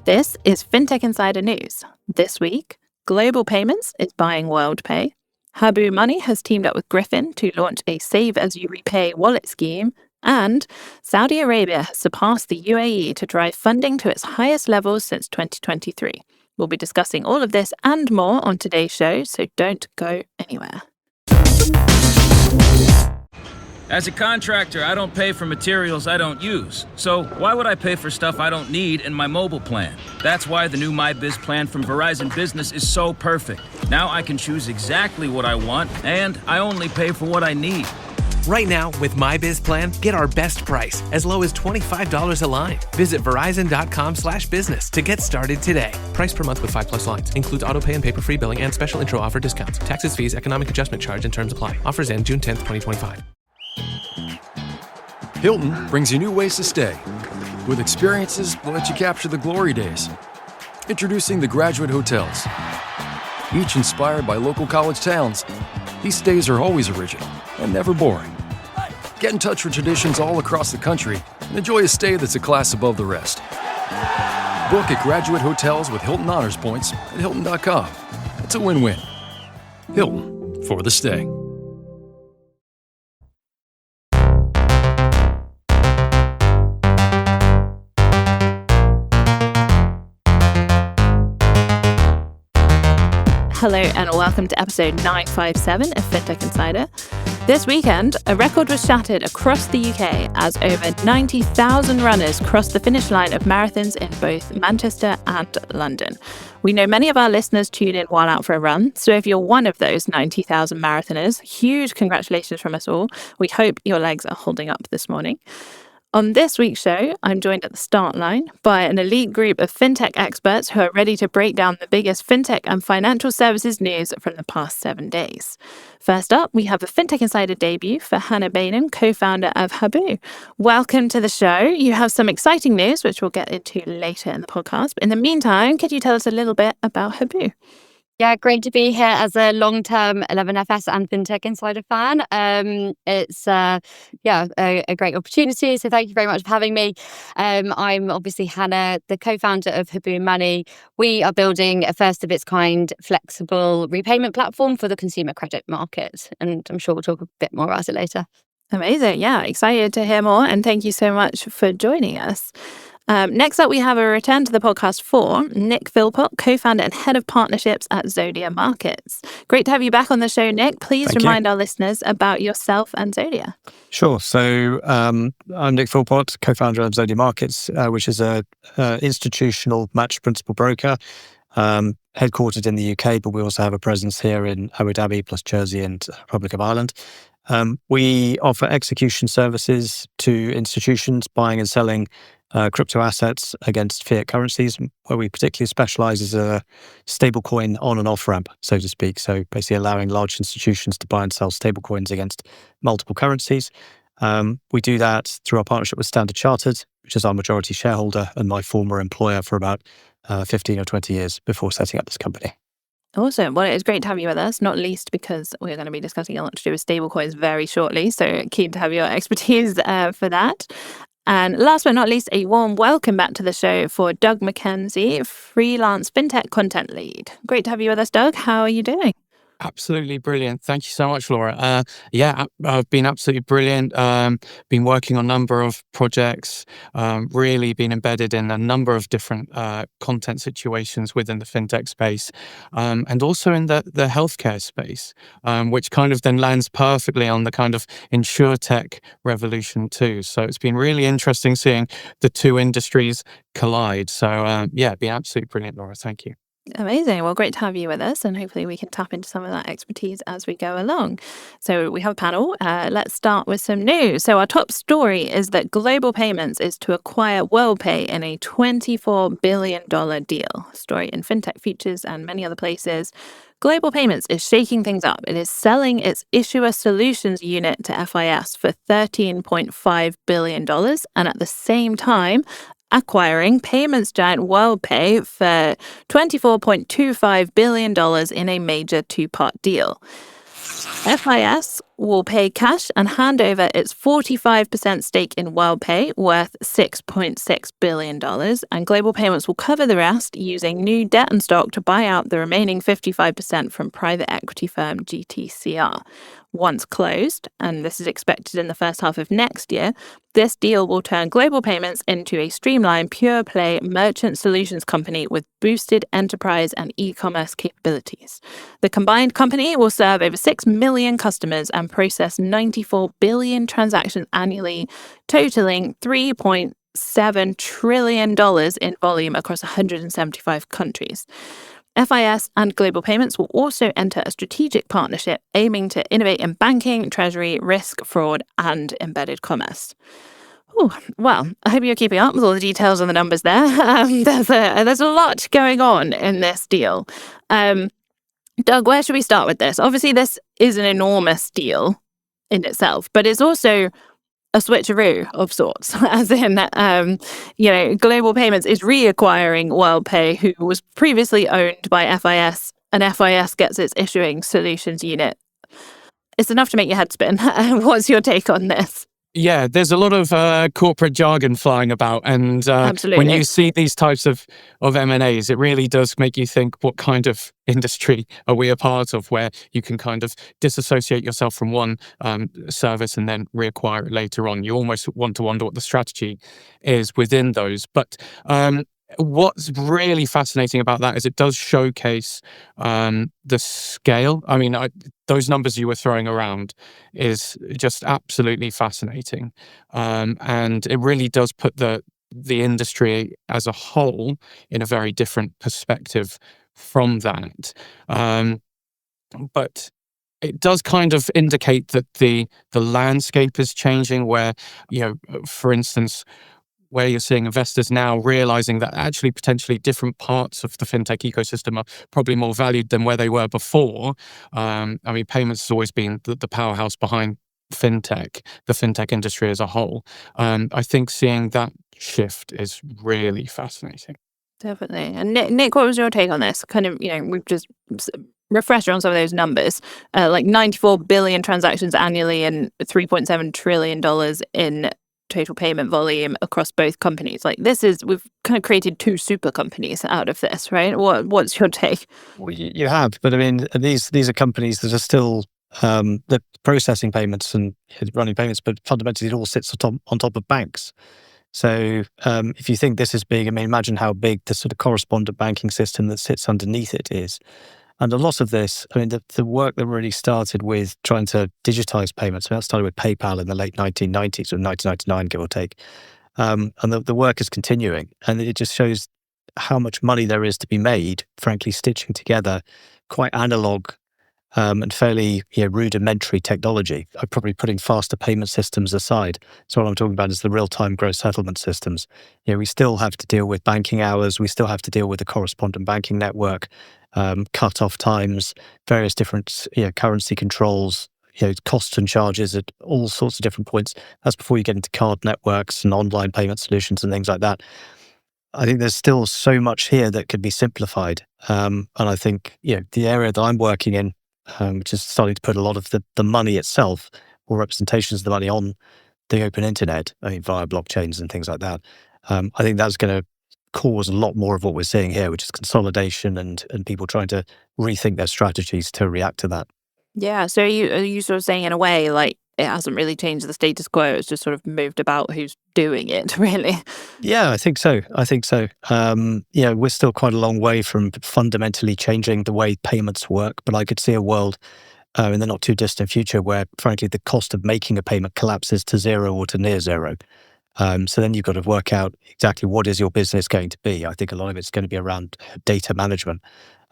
This is FinTech Insider News. This week, Global Payments is buying Worldpay. Haboo Money has teamed up with Griffin to launch a save-as-you-repay wallet scheme. And Saudi Arabia has surpassed the UAE to drive funding to its highest levels since 2023. We'll be discussing all of this and more on today's show, so don't go anywhere. As a contractor, I don't pay for materials I don't use. So why would I pay for stuff I don't need in my mobile plan? That's why the new MyBiz plan from Verizon Business is so perfect. Now I can choose exactly what I want, and I only pay for what I need. Right now, with MyBiz plan, get our best price, as low as $25 a line. Visit verizon.com/business to get started today. Price per month with 5+ lines. Includes autopay and paper-free billing and special intro offer discounts. Taxes, fees, economic adjustment charge, and terms apply. Offers end June 10th, 2025. Hilton brings you new ways to stay, with experiences that let you capture the glory days. Introducing the Graduate Hotels. Each inspired by local college towns, these stays are always original and never boring. Get in touch with traditions all across the country and enjoy a stay that's a class above the rest. Book at Graduate Hotels with Hilton Honors Points at Hilton.com. It's a win-win. Hilton, for the stay. Hello and welcome to episode 957 of FinTech Insider. This weekend, a record was shattered across the UK as over 90,000 runners crossed the finish line of marathons in both Manchester and London. We know many of our listeners tune in while out for a run, so if you're one of those 90,000 marathoners, huge congratulations from us all. We hope your legs are holding up this morning. On this week's show, I'm joined at the start line by an elite group of fintech experts who are ready to break down the biggest fintech and financial services news from the past 7 days. First up, we have a FinTech Insider debut for Hannah Baynham, co-founder of Haboo. Welcome to the show. You have some exciting news, which we'll get into later in the podcast. But in the meantime, could you tell us a little bit about Haboo? Yeah, great to be here as a long-term 11FS and FinTech Insider fan. It's a great opportunity. So thank you very much for having me. I'm obviously Hannah, the co-founder of Haboo Money. We are building a first-of-its-kind flexible repayment platform for the consumer credit market. And I'm sure we'll talk a bit more about it later. Amazing. Yeah, excited to hear more. And thank you so much for joining us. Next up, we have a return to the podcast for Nick Philpott, co-founder and head of partnerships at Zodia Markets. Great to have you back on the show, Nick. Please remind our listeners about yourself and Zodia. Sure. So I'm Nick Philpott, co-founder of Zodia Markets, which is a institutional match principal broker headquartered in the UK, but we also have a presence here in Abu Dhabi, plus Jersey and Republic of Ireland. We offer execution services to institutions buying and selling crypto assets against fiat currencies. Where we particularly specialize is a stablecoin on and off ramp, so to speak. So basically allowing large institutions to buy and sell stablecoins against multiple currencies. We do that through our partnership with Standard Chartered, which is our majority shareholder and my former employer for about 15 or 20 years before setting up this company. Awesome. Well, it's great to have you with us, not least because we're going to be discussing a lot to do with stablecoins very shortly. So keen to have your expertise for that. And last but not least, a warm welcome back to the show for Doug McKenzie, freelance fintech content lead. Great to have you with us, Doug. How are you doing? Absolutely brilliant. Thank you so much, Laura. I've been absolutely brilliant. Been working on a number of projects, really been embedded in a number of different content situations within the fintech space, and also in the healthcare space, which kind of then lands perfectly on the kind of insurtech revolution too. So it's been really interesting seeing the two industries collide. So been absolutely brilliant, Laura. Thank you. Amazing. Well, great to have you with us, and hopefully we can tap into some of that expertise as we go along. So we have a panel. Let's start with some news. So our top story is that Global Payments is to acquire Worldpay in a $24 billion deal. Story in FinTech Features and many other places. Global Payments is shaking things up. It is selling its issuer solutions unit to FIS for $13.5 billion, and at the same time, acquiring payments giant Worldpay for $24.25 billion in a major two-part deal. FIS will pay cash and hand over its 45% stake in Worldpay, worth $6.6 billion, and Global Payments will cover the rest using new debt and stock to buy out the remaining 55% from private equity firm GTCR. Once closed, and this is expected in the first half of next year, this deal will turn Global Payments into a streamlined, pure-play merchant solutions company with boosted enterprise and e-commerce capabilities. The combined company will serve over 6 million customers and process 94 billion transactions annually, totaling $3.7 trillion in volume across 175 countries. FIS and Global Payments will also enter a strategic partnership aiming to innovate in banking, treasury, risk, fraud, and embedded commerce. Ooh, well, I hope you're keeping up with all the details and the numbers there. There's a lot going on in this deal. Doug, where should we start with this? Obviously, this is an enormous deal in itself, but it's also a switcheroo of sorts, as in, Global Payments is reacquiring Worldpay, who was previously owned by FIS, and FIS gets its issuing solutions unit. It's enough to make your head spin. What's your take on this? Yeah, there's a lot of corporate jargon flying about, and when you see these types of M&As, it really does make you think, what kind of industry are we a part of, where you can kind of disassociate yourself from one service and then reacquire it later on. You almost want to wonder what the strategy is within those. But what's really fascinating about that is it does showcase the scale. I mean, those numbers you were throwing around is just absolutely fascinating. And it really does put the industry as a whole in a very different perspective from that. But it does kind of indicate that the landscape is changing, where, for instance, where you're seeing investors now realizing that actually potentially different parts of the fintech ecosystem are probably more valued than where they were before. I mean, payments has always been the powerhouse behind fintech, the fintech industry as a whole. I think seeing that shift is really fascinating. Definitely. And Nick, what was your take on this? Kind of, we've just refresher on some of those numbers, like 94 billion transactions annually and $3.7 trillion in total payment volume across both companies. Like, we've kind of created two super companies out of this, right? What's your take? Well, you have, but I mean, these are companies that are still the processing payments and running payments, but fundamentally it all sits on top of banks. So if you think this is big, I mean, imagine how big the sort of correspondent banking system that sits underneath it is. And a lot of this, I mean, the work that really started with trying to digitize payments, that started with PayPal in the late 1990s, or 1999, give or take. And the work is continuing. And it just shows how much money there is to be made, frankly, stitching together quite analog and fairly rudimentary technology. I'm probably putting faster payment systems aside. So what I'm talking about is the real-time gross settlement systems. We still have to deal with banking hours. We still have to deal with the correspondent banking network, cut-off times, various different currency controls, costs and charges at all sorts of different points. That's before you get into card networks and online payment solutions and things like that. I think there's still so much here that could be simplified. And I think the area that I'm working in, which is starting to put a lot of the money itself, or representations of the money on the open internet, I mean, via blockchains and things like that. I think that's going to cause a lot more of what we're seeing here, which is consolidation and people trying to rethink their strategies to react to that. Yeah. So are you sort of saying, in a way, like, it hasn't really changed the status quo, it's just sort of moved about who's doing it, really? Yeah, I think so. We're still quite a long way from fundamentally changing the way payments work, but I could see a world in the not too distant future where, frankly, the cost of making a payment collapses to zero or to near zero. So then you've got to work out exactly what is your business going to be. I think a lot of it's going to be around data management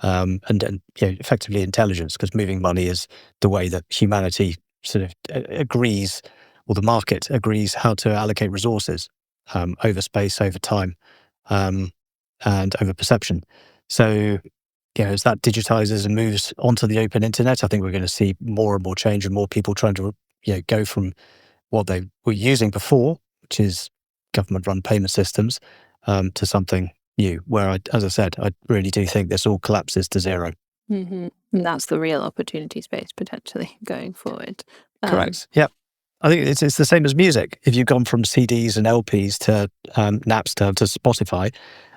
and effectively intelligence, because moving money is the way that humanity sort of agrees, or the market agrees, how to allocate resources over space, over time, and over perception. So, as that digitizes and moves onto the open internet, I think we're going to see more and more change and more people trying to go from what they were using before, which is government-run payment systems, to something new, where, as I said, I really do think this all collapses to zero. Mm-hmm. And that's the real opportunity space, potentially, going forward. Correct. Yep. I think it's the same as music. If you've gone from CDs and LPs to Napster to Spotify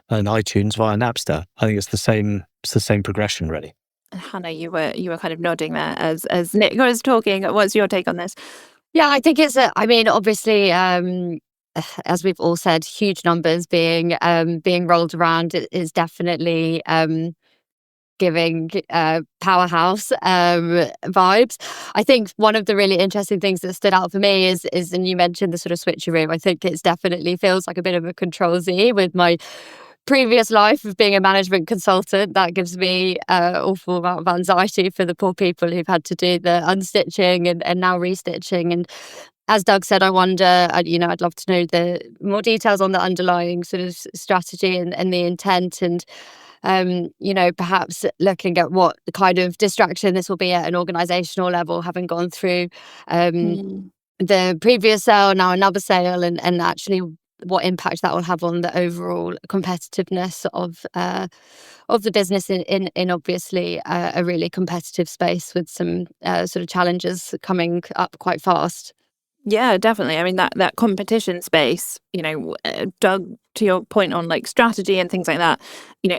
and iTunes via Napster, I think it's the same. It's the same progression, really. Hannah, you were kind of nodding there as Nick was talking. What's your take on this? Yeah, I think obviously, as we've all said, huge numbers being rolled around is definitely giving powerhouse vibes. I think one of the really interesting things that stood out for me is, and you mentioned the sort of switcheroo. I think it's definitely feels like a bit of a control Z with my previous life of being a management consultant. That gives me an awful amount of anxiety for the poor people who've had to do the unstitching and now restitching. And as Doug said, I wonder, I'd love to know the more details on the underlying sort of strategy and the intent, and perhaps looking at what kind of distraction this will be at an organizational level, having gone through the previous sale, now another sale, and actually what impact that will have on the overall competitiveness of the business in obviously a really competitive space with some sort of challenges coming up quite fast. Yeah, definitely. I mean, that competition space, Doug, to your point on like strategy and things like that,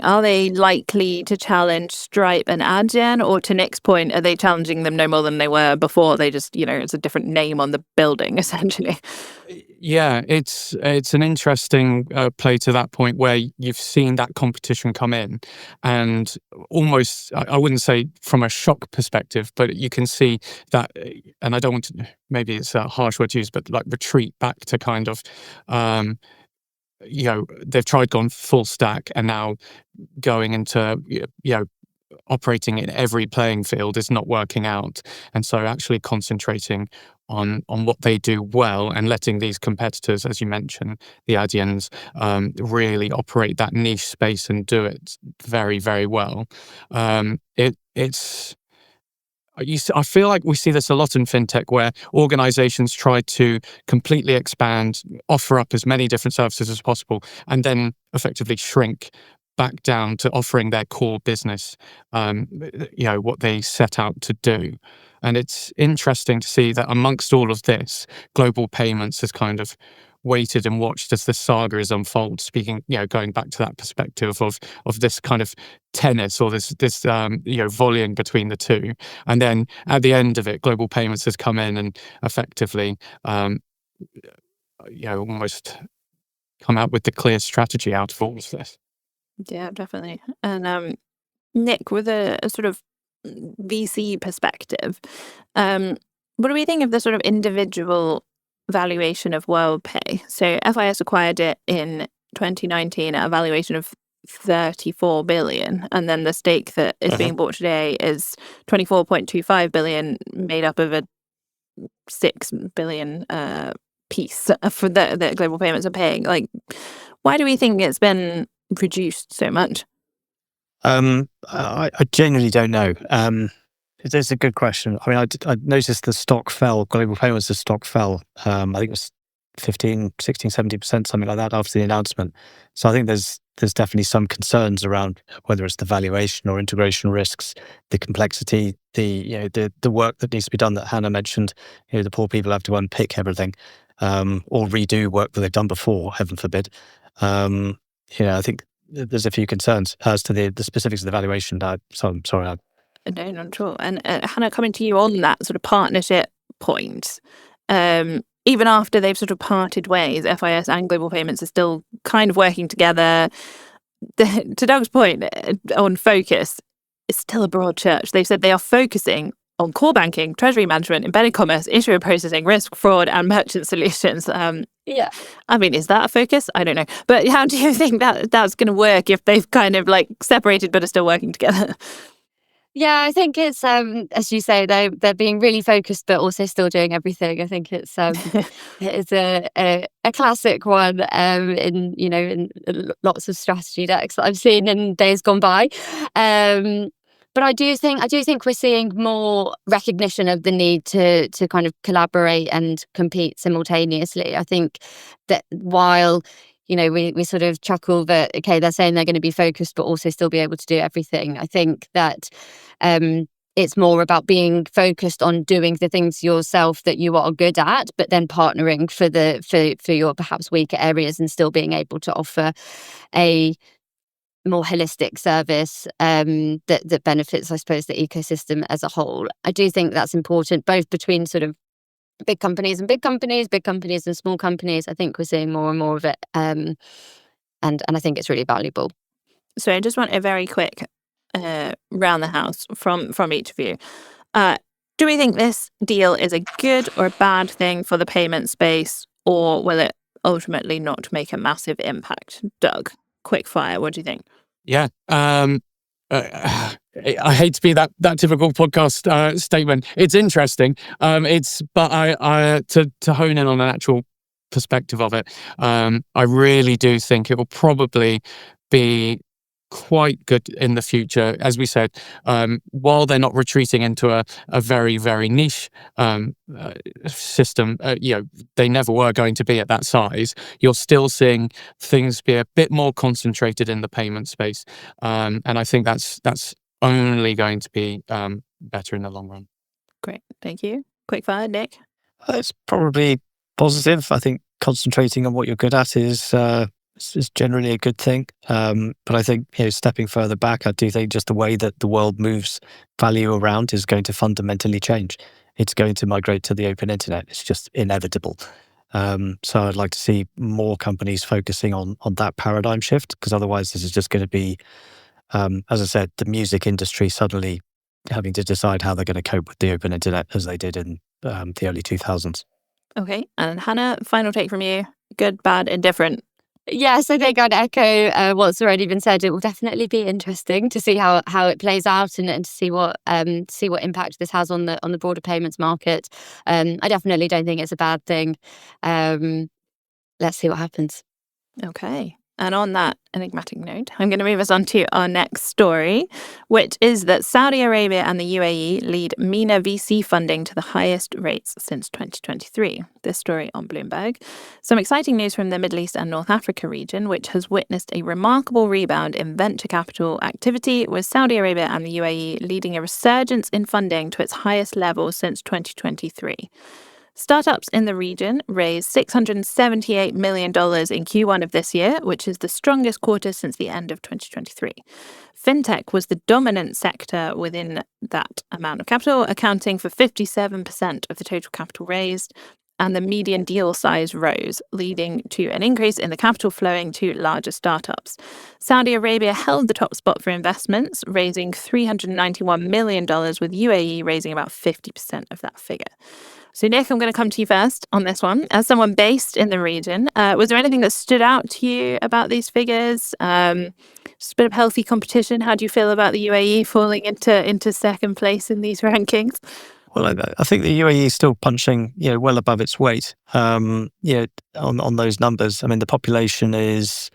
are they likely to challenge Stripe and Adyen, or to Nick's point, are they challenging them no more than they were before? They just, it's a different name on the building, essentially. Yeah, it's an interesting play to that point where you've seen that competition come in, and almost, I wouldn't say from a shock perspective, but you can see that, and I don't want to, maybe it's a harsh word to use, but like retreat back to kind of, they've tried gone full stack, and now going into, operating in every playing field is not working out. And so actually concentrating on what they do well and letting these competitors, as you mentioned, the Adyens, really operate that niche space and do it very, very well. I feel like we see this a lot in fintech, where organizations try to completely expand, offer up as many different services as possible, and then effectively shrink back down to offering their core business, what they set out to do. And it's interesting to see that amongst all of this, global payments has kind of waited and watched as the saga is unfold, speaking, going back to that perspective of this kind of tennis, or this volleying between the two. And then at the end of it, global payments has come in and effectively, almost come out with the clear strategy out of all of this. Yeah, definitely. And Nick, with a sort of VC perspective, what do we think of the sort of individual valuation of Worldpay? So FIS acquired it in 2019 at a valuation of 34 billion, and then the stake that is being bought today is 24.25 billion, made up of a 6 billion piece for that global payments are paying. Like, why do we think it's been reduced so much? I genuinely don't know. It's a good question. I mean, I noticed the stock fell, global payments, the stock fell. I think it was 15, 16, 70%, something like that after the announcement. So I think there's definitely some concerns around whether it's the valuation or integration risks, the complexity, the work that needs to be done that Hannah mentioned. The poor people have to unpick everything, or redo work that they've done before, heaven forbid. I think there's a few concerns as to the specifics of the valuation. So I'm sorry. No, not at all. And Hannah, coming to you on that sort of partnership point, even after they've sort of parted ways, FIS and Global Payments are still kind of working together. To Doug's point on focus, it's still a broad church. They've said they are focusing on core banking, treasury management, embedded commerce, issuer processing, risk, fraud, and merchant solutions. Yeah. I mean, is that a focus? I don't know. But how do you think that's going to work if they've kind of like separated but are still working together? Yeah, I think it's as you say, they're being really focused, but also still doing everything. I think it's a classic one in lots of strategy decks that I've seen in days gone by. But I do think we're seeing more recognition of the need to kind of collaborate and compete simultaneously. I think that while we sort of chuckle that, okay, they're saying they're going to be focused, but also still be able to do everything. I think that it's more about being focused on doing the things yourself that you are good at, but then partnering for your perhaps weaker areas and still being able to offer a more holistic service that benefits, I suppose, the ecosystem as a whole. I do think that's important, both between sort of big companies and big companies and small companies. I think we're seeing more and more of it, and I think it's really valuable. So I just want a very quick round the house from each of you. Do we think this deal is a good or bad thing for the payment space, or will it ultimately not make a massive impact? Doug, quick fire, what do you think? Yeah. I hate to be that typical podcast statement. It's interesting. But I to hone in on an actual perspective of it, I really do think it will probably be quite good in the future. As we said, while they're not retreating into a very, very niche system, they never were going to be at that size. You're still seeing things be a bit more concentrated in the payment space, and I think that's only going to be better in the long run. Great, thank you. Quick fire, Nick. It's probably positive. I think concentrating on what you're good at is generally a good thing. But I think, stepping further back, I do think just the way that the world moves value around is going to fundamentally change. It's going to migrate to the open internet. It's just inevitable. So I'd like to see more companies focusing on that paradigm shift, because otherwise this is just going to be, as I said, the music industry suddenly having to decide how they're going to cope with the open internet as they did in the early 2000s. Okay, and Hannah, final take from you. Good, bad, indifferent? Yes, I think I'd echo what's already been said. It will definitely be interesting to see how it plays out and to see what impact this has on the broader payments market. I definitely don't think it's a bad thing. Let's see what happens. Okay. And on that enigmatic note, I'm going to move us on to our next story, which is that Saudi Arabia and the UAE lead MENA VC funding to the highest rates since 2023. This story on Bloomberg. Some exciting news from the Middle East and North Africa region, which has witnessed a remarkable rebound in venture capital activity, with Saudi Arabia and the UAE leading a resurgence in funding to its highest level since 2023. Startups in the region raised $678 million in Q1 of this year, which is the strongest quarter since the end of 2023. Fintech was the dominant sector within that amount of capital, accounting for 57% of the total capital raised, and the median deal size rose, leading to an increase in the capital flowing to larger startups. Saudi Arabia held the top spot for investments, raising $391 million, with UAE raising about 50% of that figure. So, Nick, I'm going to come to you first on this one. As someone based in the region, was there anything that stood out to you about these figures? Just a bit of healthy competition. How do you feel about the UAE falling into second place in these rankings? Well, I think the UAE is still punching, well above its weight. On those numbers. I mean, the population is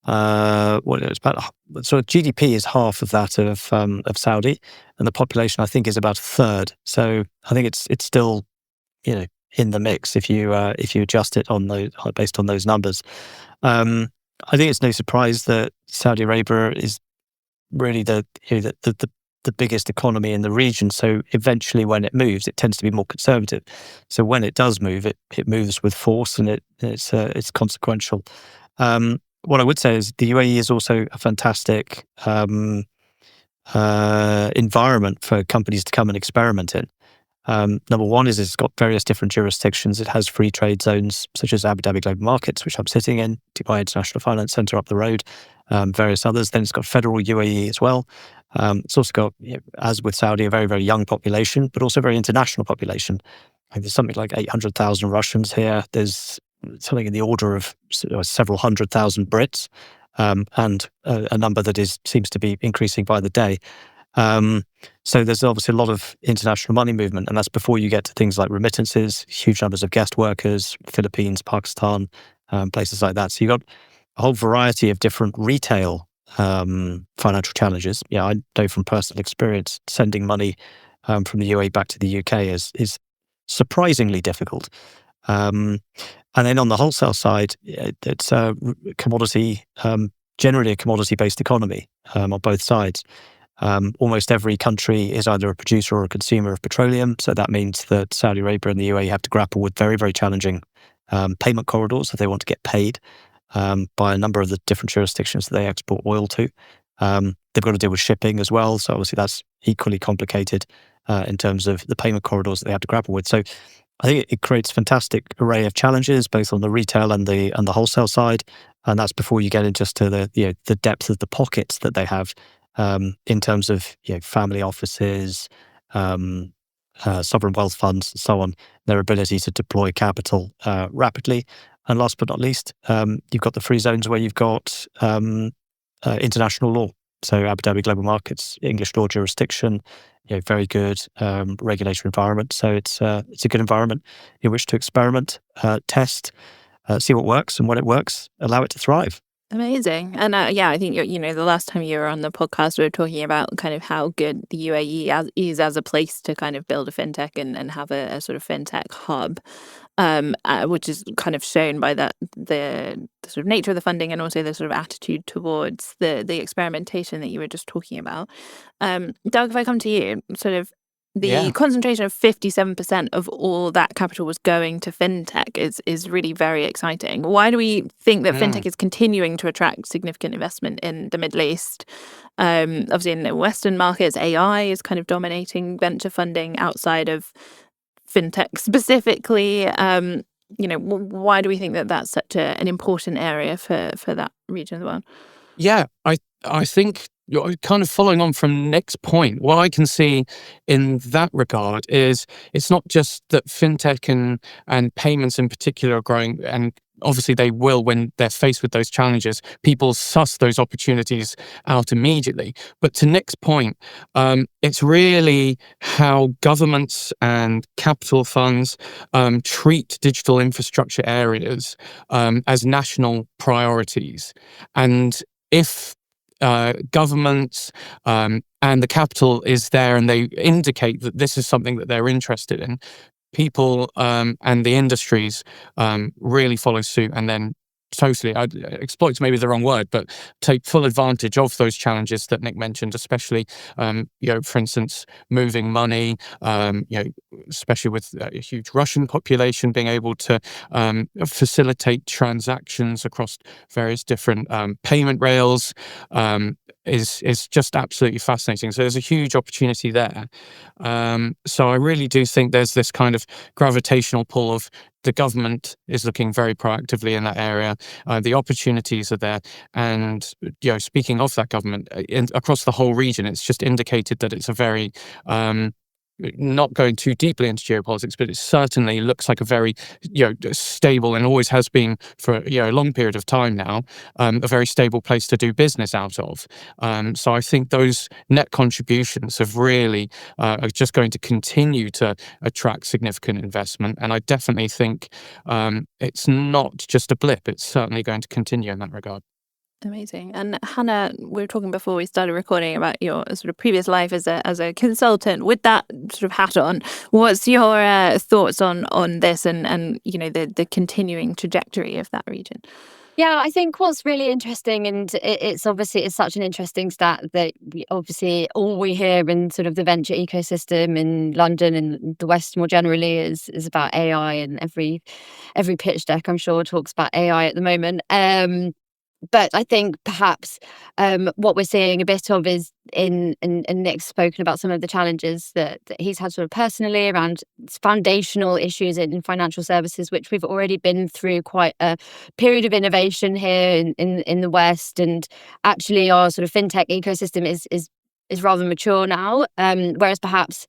it's about, so GDP is half of that of Saudi, and the population I think is about a third. So I think it's still, in the mix if you adjust it based on those numbers. I think it's no surprise that Saudi Arabia is really the biggest economy in the region. So eventually, when it moves, it tends to be more conservative. So when it does move, it moves with force, and it's consequential. What I would say is the UAE is also a fantastic environment for companies to come and experiment in. Number one is it's got various different jurisdictions. It has free trade zones such as Abu Dhabi Global Markets, which I'm sitting in, Dubai International Finance Centre up the road, various others. Then it's got federal UAE as well. It's also got, as with Saudi, a very, very young population, but also a very international population. There's something like 800,000 Russians here. There's something in the order of several 100,000 Brits, and a number that seems to be increasing by the day. So there's obviously a lot of international money movement, and that's before you get to things like remittances, huge numbers of guest workers, Philippines, Pakistan, places like that. So you've got a whole variety of different retail financial challenges. I know from personal experience, sending money from the UAE back to the UK is surprisingly difficult. And then on the wholesale side, it's a commodity, generally a commodity-based economy on both sides. Almost every country is either a producer or a consumer of petroleum. So that means that Saudi Arabia and the UAE have to grapple with very, very challenging payment corridors if they want to get paid by a number of the different jurisdictions that they export oil to. They've got to deal with shipping as well. So obviously that's equally complicated in terms of the payment corridors that they have to grapple with. So I think it creates a fantastic array of challenges, both on the retail and the wholesale side. And that's before you get into just to the depth of the pockets that they have in terms of family offices, sovereign wealth funds, and so on, their ability to deploy capital rapidly. And last but not least, you've got the free zones where you've got international law. So Abu Dhabi Global Markets, English law jurisdiction, very good regulatory environment. So it's a good environment in which to experiment, test, see what works, and when it works, allow it to thrive. Amazing. And I think the last time you were on the podcast, we were talking about kind of how good the UAE is as a place to kind of build a fintech and have a sort of fintech hub, which is kind of shown by the sort of nature of the funding and also the sort of attitude towards the experimentation that you were just talking about. Doug, if I come to you, sort of the concentration of 57% of all that capital was going to fintech is really very exciting. Why do we think that fintech is continuing to attract significant investment in the Middle East? Obviously, in the Western markets, AI is kind of dominating venture funding outside of fintech specifically. Why do we think that that's such an important area for that region of the world? Yeah, I think kind of following on from Nick's point, what I can see in that regard is it's not just that fintech and payments in particular are growing, and obviously they will when they're faced with those challenges. People suss those opportunities out immediately. But to Nick's point, it's really how governments and capital funds treat digital infrastructure areas as national priorities. And if governments and the capital is there and they indicate that this is something that they're interested in, people and the industries really follow suit and then totally, exploit's maybe the wrong word, but take full advantage of those challenges that Nick mentioned, especially, for instance, moving money, especially with a huge Russian population, being able to facilitate transactions across various different payment rails is just absolutely fascinating. So there's a huge opportunity there. So I really do think there's this kind of gravitational pull of the government is looking very proactively in that area. The opportunities are there. And speaking of that government, across the whole region, it's just indicated that it's a very not going too deeply into geopolitics, but it certainly looks like a very, stable, and always has been for a long period of time now, a very stable place to do business out of. So I think those net contributions have really are just going to continue to attract significant investment. And I definitely think it's not just a blip; it's certainly going to continue in that regard. Amazing. And Hannah, we were talking before we started recording about your sort of previous life as a consultant. With that sort of hat on, what's your thoughts on this and the continuing trajectory of that region? Yeah, I think what's really interesting, and it's such an interesting stat that obviously all we hear in sort of the venture ecosystem in London and the West more generally is about AI, and every pitch deck I'm sure talks about AI at the moment. But I think perhaps what we're seeing a bit of is and Nick's spoken about some of the challenges that he's had sort of personally around foundational issues in financial services, which we've already been through quite a period of innovation here in the West. And actually our sort of fintech ecosystem is rather mature now, whereas perhaps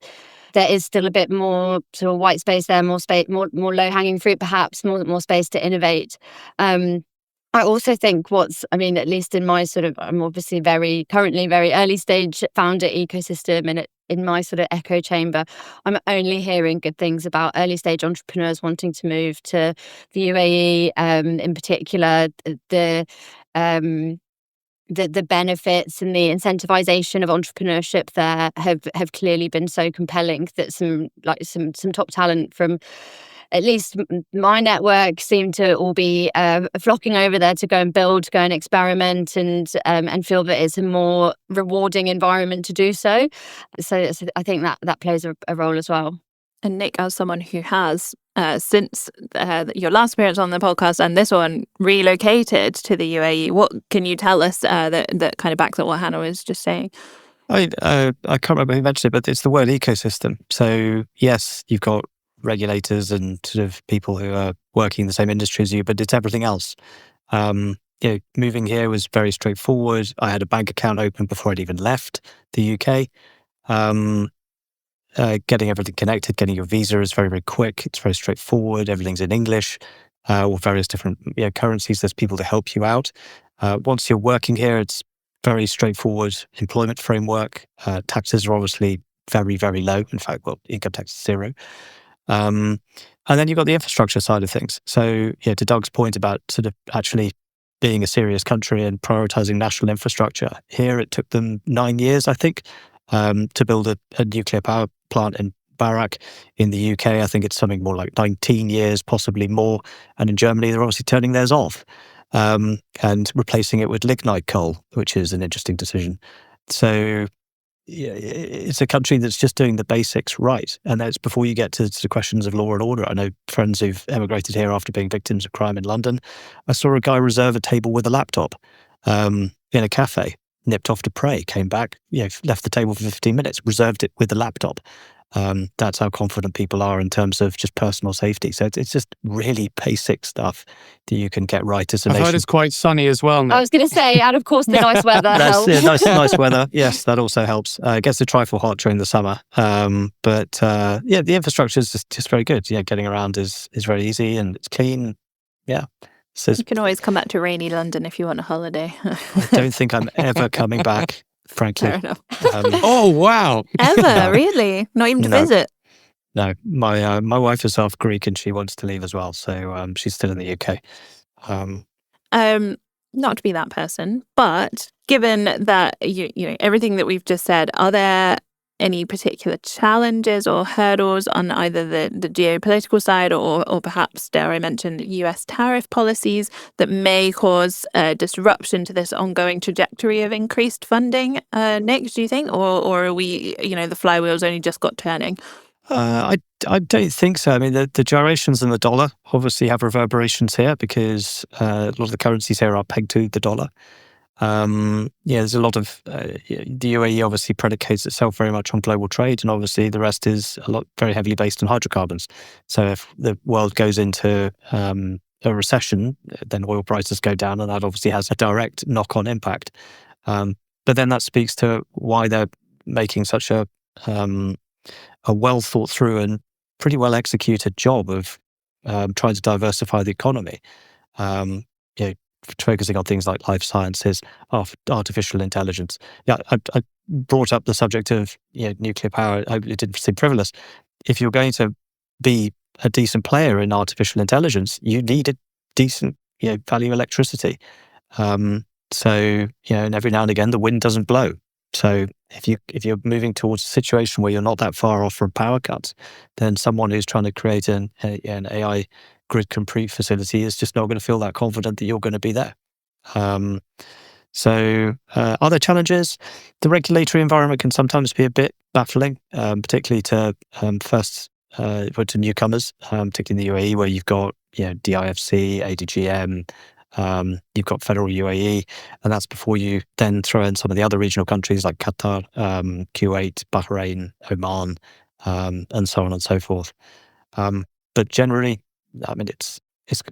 there is still a bit more sort of white space there, more low hanging fruit, perhaps more space to innovate. I also think at least in my sort of, I'm obviously currently very early stage founder ecosystem, and in my sort of echo chamber, I'm only hearing good things about early stage entrepreneurs wanting to move to the UAE, in particular, the benefits and the incentivization of entrepreneurship there have clearly been so compelling that some top talent from at least my network seem to all be flocking over there to go and build, go and experiment, and feel that it's a more rewarding environment to do so. So I think that plays a role as well. And Nick, as someone who has, since your last appearance on the podcast and this one, relocated to the UAE, what can you tell us that kind of backs up what Hannah was just saying? I can't remember who mentioned it, but it's the word ecosystem. So yes, you've got regulators and sort of people who are working in the same industry as you, but it's everything else. Moving here was very straightforward. I had a bank account open before I'd even left the UK. Getting everything connected, getting your visa is very, very quick. It's very straightforward. Everything's in English or various different currencies. There's people to help you out. Once you're working here, it's very straightforward employment framework. Taxes are obviously very, very low. In fact, income tax is zero. And then you've got the infrastructure side of things. So to Doug's point about sort of actually being a serious country and prioritizing national infrastructure, here it took them 9 years, I think, to build a nuclear power plant in Barak. In the UK, I think it's something more like 19 years, possibly more. And in Germany, they're obviously turning theirs off and replacing it with lignite coal, which is an interesting decision. So it's a country that's just doing the basics right. And that's before you get to the questions of law and order. I know friends who've emigrated here after being victims of crime in London. I saw a guy reserve a table with a laptop in a cafe. Nipped off to pray, came back, left the table for 15 minutes, reserved it with a laptop. That's how confident people are in terms of just personal safety. So it's just really basic stuff that you can get right as a nation. I heard it's quite sunny as well, Nick. I was going to say, and of course the nice weather helps. Nice weather. Yes, that also helps. It gets a trifle hot during the summer. But the infrastructure is just very good. Getting around is very easy and it's clean. Yeah. So you can always come back to rainy London if you want a holiday. I don't think I'm ever coming back, frankly. Fair enough. Oh, wow. Ever? No. Really? Not even to visit? No. My wife is half Greek and she wants to leave as well. So she's still in the UK. Not to be that person, but given that you everything that we've just said, are there any particular challenges or hurdles on either the geopolitical side or perhaps, dare I mention, US tariff policies that may cause disruption to this ongoing trajectory of increased funding? Nick, do you think? Or are we, the flywheel's only just got turning? I don't think so. I mean, the gyrations in the dollar obviously have reverberations here because a lot of the currencies here are pegged to the dollar. There's a lot of the UAE obviously predicates itself very much on global trade, and obviously the rest is very heavily based on hydrocarbons. So if the world goes into a recession, then oil prices go down, and that obviously has a direct knock-on impact. But then that speaks to why they're making such a well thought through and pretty well executed job of trying to diversify the economy. Focusing on things like life sciences, artificial intelligence. I brought up the subject of nuclear power. It didn't seem frivolous. If you're going to be a decent player in artificial intelligence, you need a decent value electricity. And every now and again the wind doesn't blow. So if you're moving towards a situation where you're not that far off from power cuts, then someone who's trying to create an AI grid complete facility is just not going to feel that confident that you're going to be there. Other challenges, the regulatory environment can sometimes be a bit baffling, particularly to to newcomers, particularly in the UAE, where you've got DIFC, ADGM, you've got federal UAE, and that's before you then throw in some of the other regional countries like Qatar, Kuwait, Bahrain, Oman, and so on and so forth. But generally, I mean, it's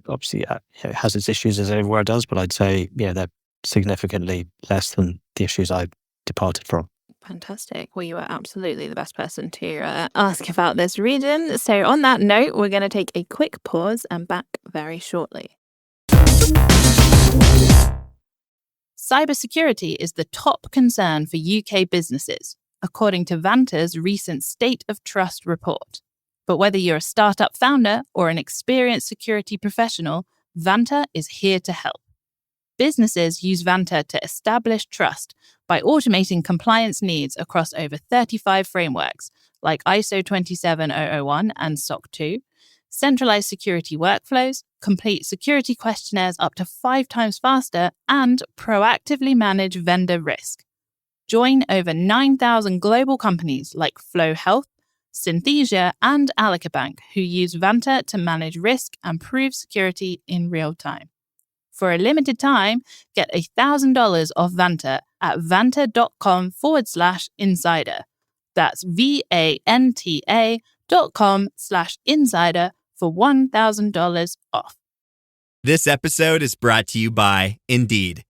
obviously it has its issues as everywhere does, but I'd say they're significantly less than the issues I departed from. Fantastic. Well, you are absolutely the best person to ask about this region. So on that note, we're going to take a quick pause and back very shortly. Cybersecurity is the top concern for UK businesses, according to Vanta's recent State of Trust report. But whether you're a startup founder or an experienced security professional, Vanta is here to help. Businesses use Vanta to establish trust by automating compliance needs across over 35 frameworks like ISO 27001 and SOC 2, centralized security workflows, complete security questionnaires up to 5 times faster, and proactively manage vendor risk. Join over 9,000 global companies like Flow Health, Synthesia, and Alica Bank, who use Vanta to manage risk and prove security in real time. For a limited time, get $1,000 off Vanta at vanta.com/insider. That's VANTA.com/insider for $1,000 off. This episode is brought to you by Indeed.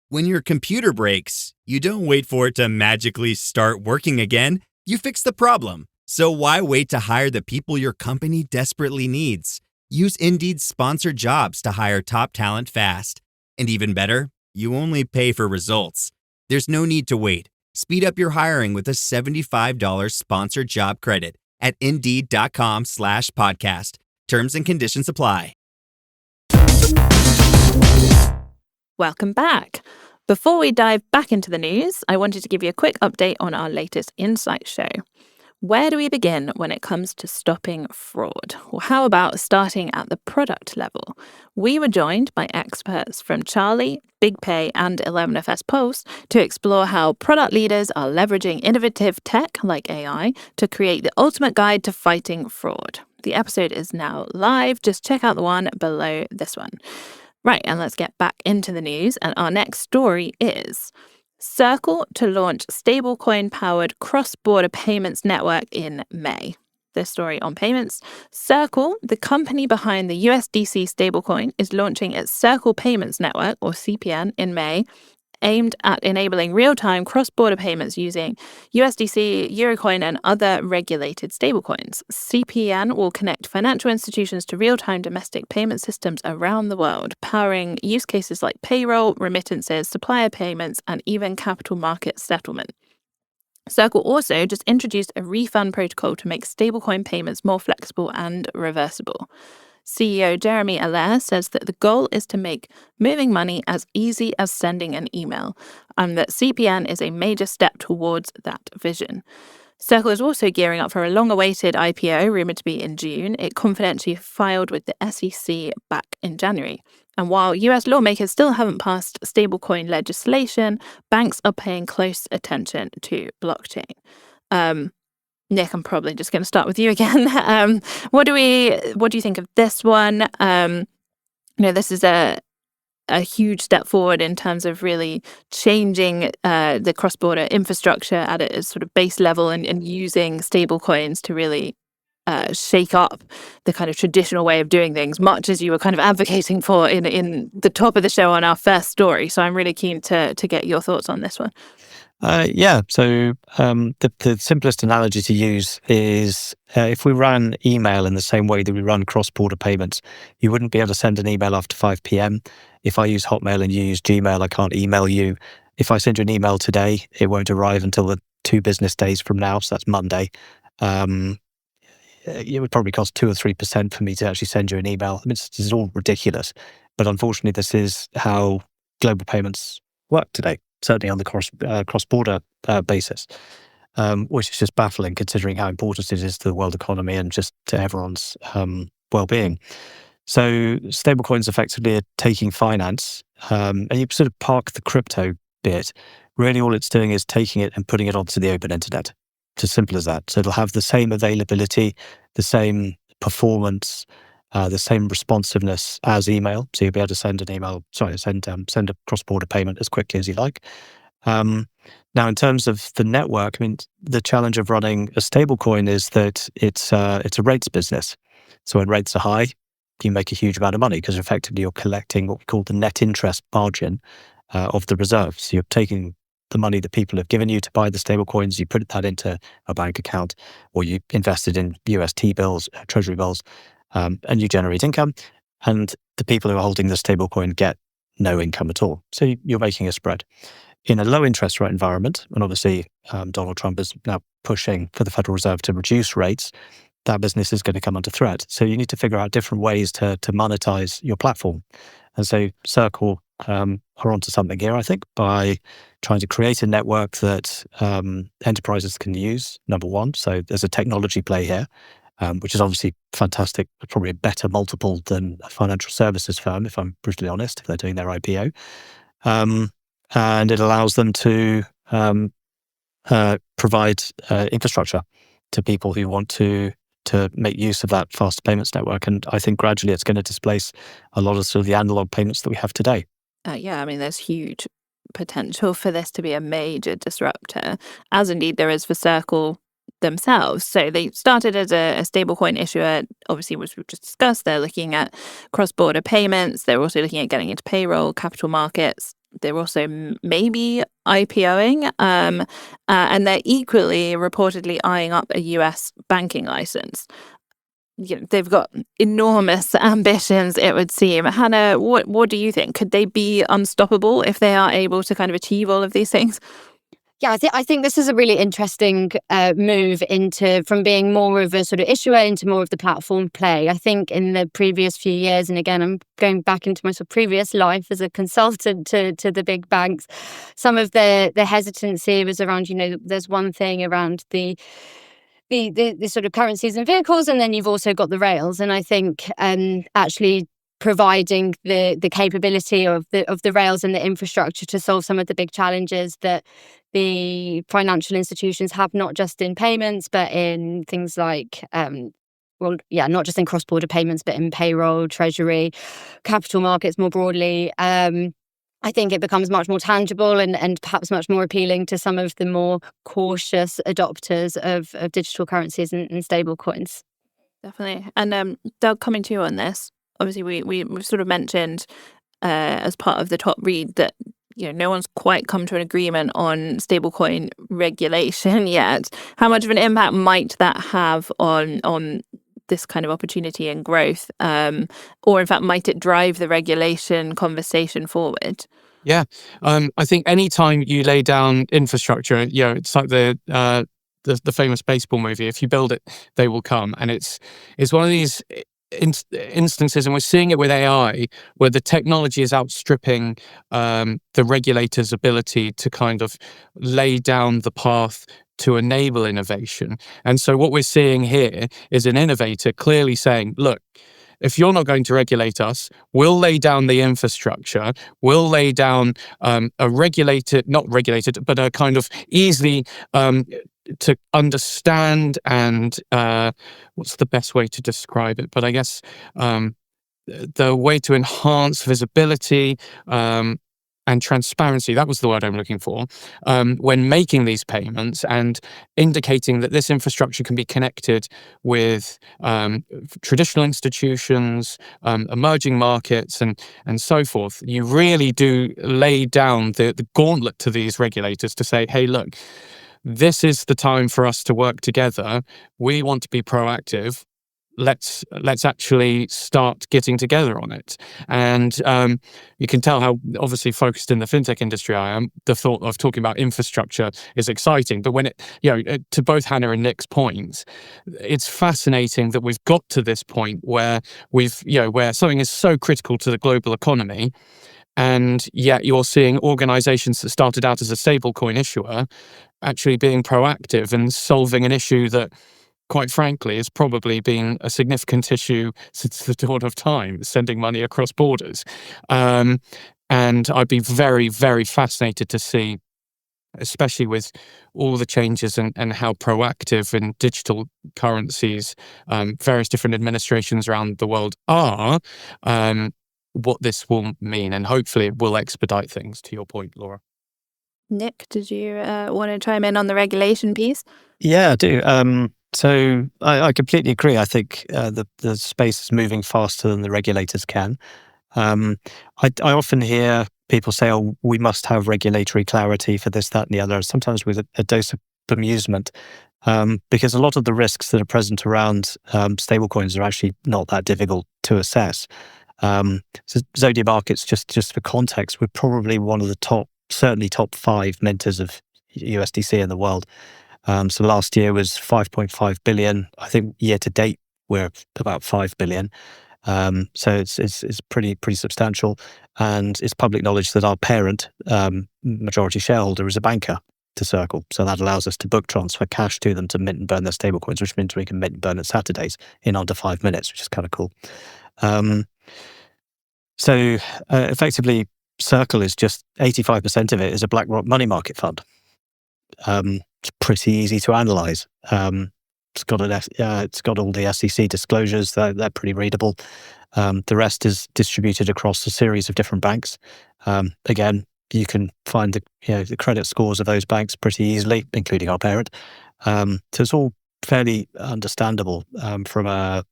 When your computer breaks, you don't wait for it to magically start working again. You fix the problem. So why wait to hire the people your company desperately needs? Use Indeed's sponsored jobs to hire top talent fast. And even better, you only pay for results. There's no need to wait. Speed up your hiring with a $75 sponsored job credit at Indeed.com/podcast. Terms and conditions apply. Welcome back. Before we dive back into the news, I wanted to give you a quick update on our latest Insight show. Where do we begin when it comes to stopping fraud? Well, how about starting at the product level? We were joined by experts from Charlie, BigPay, and 11FS Pulse to explore how product leaders are leveraging innovative tech like AI to create the ultimate guide to fighting fraud. The episode is now live. Just check out the one below this one. Right, and let's get back into the news. And our next story is Circle to launch stablecoin-powered cross-border payments network in May. This story on payments. Circle, the company behind the USDC stablecoin, is launching its Circle Payments Network, or CPN, in May, aimed at enabling real-time cross-border payments using USDC, Eurocoin, and other regulated stablecoins. CPN will connect financial institutions to real-time domestic payment systems around the world, powering use cases like payroll, remittances, supplier payments, and even capital market settlement. Circle also just introduced a refund protocol to make stablecoin payments more flexible and reversible. CEO Jeremy Allaire says that the goal is to make moving money as easy as sending an email, and that CPN is a major step towards that vision. Circle is also gearing up for a long-awaited IPO, rumoured to be in June. It confidentially filed with the SEC back in January. And while US lawmakers still haven't passed stablecoin legislation, banks are paying close attention to blockchain. Nick, I'm probably just going to start with you again. What do you think of this one? This is a huge step forward in terms of really changing the cross-border infrastructure at its sort of base level and using stable coins to really shake up the kind of traditional way of doing things, much as you were kind of advocating for in the top of the show on our first story. So I'm really keen to get your thoughts on this one. So the simplest analogy to use is if we run email in the same way that we run cross-border payments, you wouldn't be able to send an email after 5 p.m. If I use Hotmail and you use Gmail, I can't email you. If I send you an email today, it won't arrive until the 2 business days from now, so that's Monday. It would probably cost 2 or 3% for me to actually send you an email. I mean, this is all ridiculous. But unfortunately, this is how global payments work today, certainly on the cross-border basis, which is just baffling considering how important it is to the world economy and just to everyone's well-being. So stablecoins effectively are taking finance, and you sort of park the crypto bit. Really all it's doing is taking it and putting it onto the open internet. It's as simple as that. So it'll have the same availability, the same performance, the same responsiveness as email. So you'll be able to send a cross-border payment as quickly as you like. Now, in terms of the network, I mean, the challenge of running a stablecoin is that it's a rates business. So when rates are high, you make a huge amount of money because effectively you're collecting what we call the net interest margin of the reserves. So you're taking the money that people have given you to buy the stable coins, you put that into a bank account, or you invested in US T-bills, treasury bills, and you generate income. And the people who are holding the stable coin get no income at all. So you're making a spread. In a low interest rate environment, and obviously Donald Trump is now pushing for the Federal Reserve to reduce rates, that business is going to come under threat. So you need to figure out different ways to monetize your platform. And so Circle are onto something here, I think, by trying to create a network that enterprises can use, number one. So there's a technology play here. which is obviously fantastic, probably a better multiple than a financial services firm, if I'm brutally honest, if they're doing their IPO. And it allows them to provide infrastructure to people who want to make use of that fast payments network. And I think gradually it's going to displace a lot of sort of the analog payments that we have today. Yeah, I mean, there's huge potential for this to be a major disruptor, as indeed there is for Circle themselves. So they started as a stablecoin issuer, obviously, which we've just discussed. They're looking at cross-border payments. They're also looking at getting into payroll, capital markets. They're also maybe IPOing, and they're equally reportedly eyeing up a US banking license. They've got enormous ambitions, it would seem. Hannah, what do you think? Could they be unstoppable if they are able to kind of achieve all of these things? Yeah, I think this is a really interesting move from being more of a sort of issuer into more of the platform play. I think in the previous few years, and again, I'm going back into my sort of previous life as a consultant to the big banks, some of the hesitancy was around, there's one thing around the sort of currencies and vehicles, and then you've also got the rails. And I think actually providing the capability of the rails and the infrastructure to solve some of the big challenges that the financial institutions have, not just in payments, but in things like, not just in cross-border payments, but in payroll, treasury, capital markets more broadly. I think it becomes much more tangible and perhaps much more appealing to some of the more cautious adopters of digital currencies and stable coins. Definitely. And Doug, coming to you on this, obviously we've sort of mentioned as part of the top read that no one's quite come to an agreement on stablecoin regulation yet. How much of an impact might that have on this kind of opportunity and growth? Or in fact, might it drive the regulation conversation forward? Yeah, I think anytime you lay down infrastructure, it's like the famous baseball movie. If you build it, they will come. And it's one of these instances, and we're seeing it with AI, where the technology is outstripping the regulator's ability to kind of lay down the path to enable innovation. And so what we're seeing here is an innovator clearly saying, look, if you're not going to regulate us, we'll lay down the infrastructure, we'll lay down a not regulated, but a kind of easily to understand and what's the best way to describe it? But I guess the way to enhance visibility and transparency, that was the word I'm looking for, when making these payments, and indicating that this infrastructure can be connected with traditional institutions, emerging markets, and so forth. You really do lay down the gauntlet to these regulators to say, hey, look, this is the time for us to work together. We want to be proactive. Let's actually start getting together on it. And you can tell how obviously focused in the fintech industry I am. The thought of talking about infrastructure is exciting, but when to both Hannah and Nick's points, it's fascinating that we've got to this point where where something is so critical to the global economy, and yet you're seeing organizations that started out as a stablecoin issuer actually being proactive and solving an issue that, quite frankly, has probably been a significant issue since the dawn of time, sending money across borders. And I'd be very, very fascinated to see, especially with all the changes and how proactive in digital currencies various different administrations around the world are, what this will mean. And hopefully it will expedite things, to your point, Laura. Nick, did you want to chime in on the regulation piece? Yeah, I do. So I completely agree. I think the space is moving faster than the regulators can. I often hear people say, oh, we must have regulatory clarity for this, that, and the other, sometimes with a dose of bemusement, because a lot of the risks that are present around stablecoins are actually not that difficult to assess. So Zodia Markets, just for context, we're probably one of the certainly top 5 minters of USDC in the world. So last year was 5.5 billion. I think year to date we're about 5 billion. So it's pretty substantial, and it's public knowledge that our parent majority shareholder is a banker. to Circle. So that allows us to book transfer cash to them to mint and burn their stablecoins, which means we can mint and burn it Saturdays in under 5 minutes, which is kind of cool. Effectively, Circle is just 85% of it is a BlackRock money market fund. It's pretty easy to analyze. It's got all the SEC disclosures. They're pretty readable. The rest is distributed across a series of different banks. Again, you can find the credit scores of those banks pretty easily, including our parent. So it's all fairly understandable from a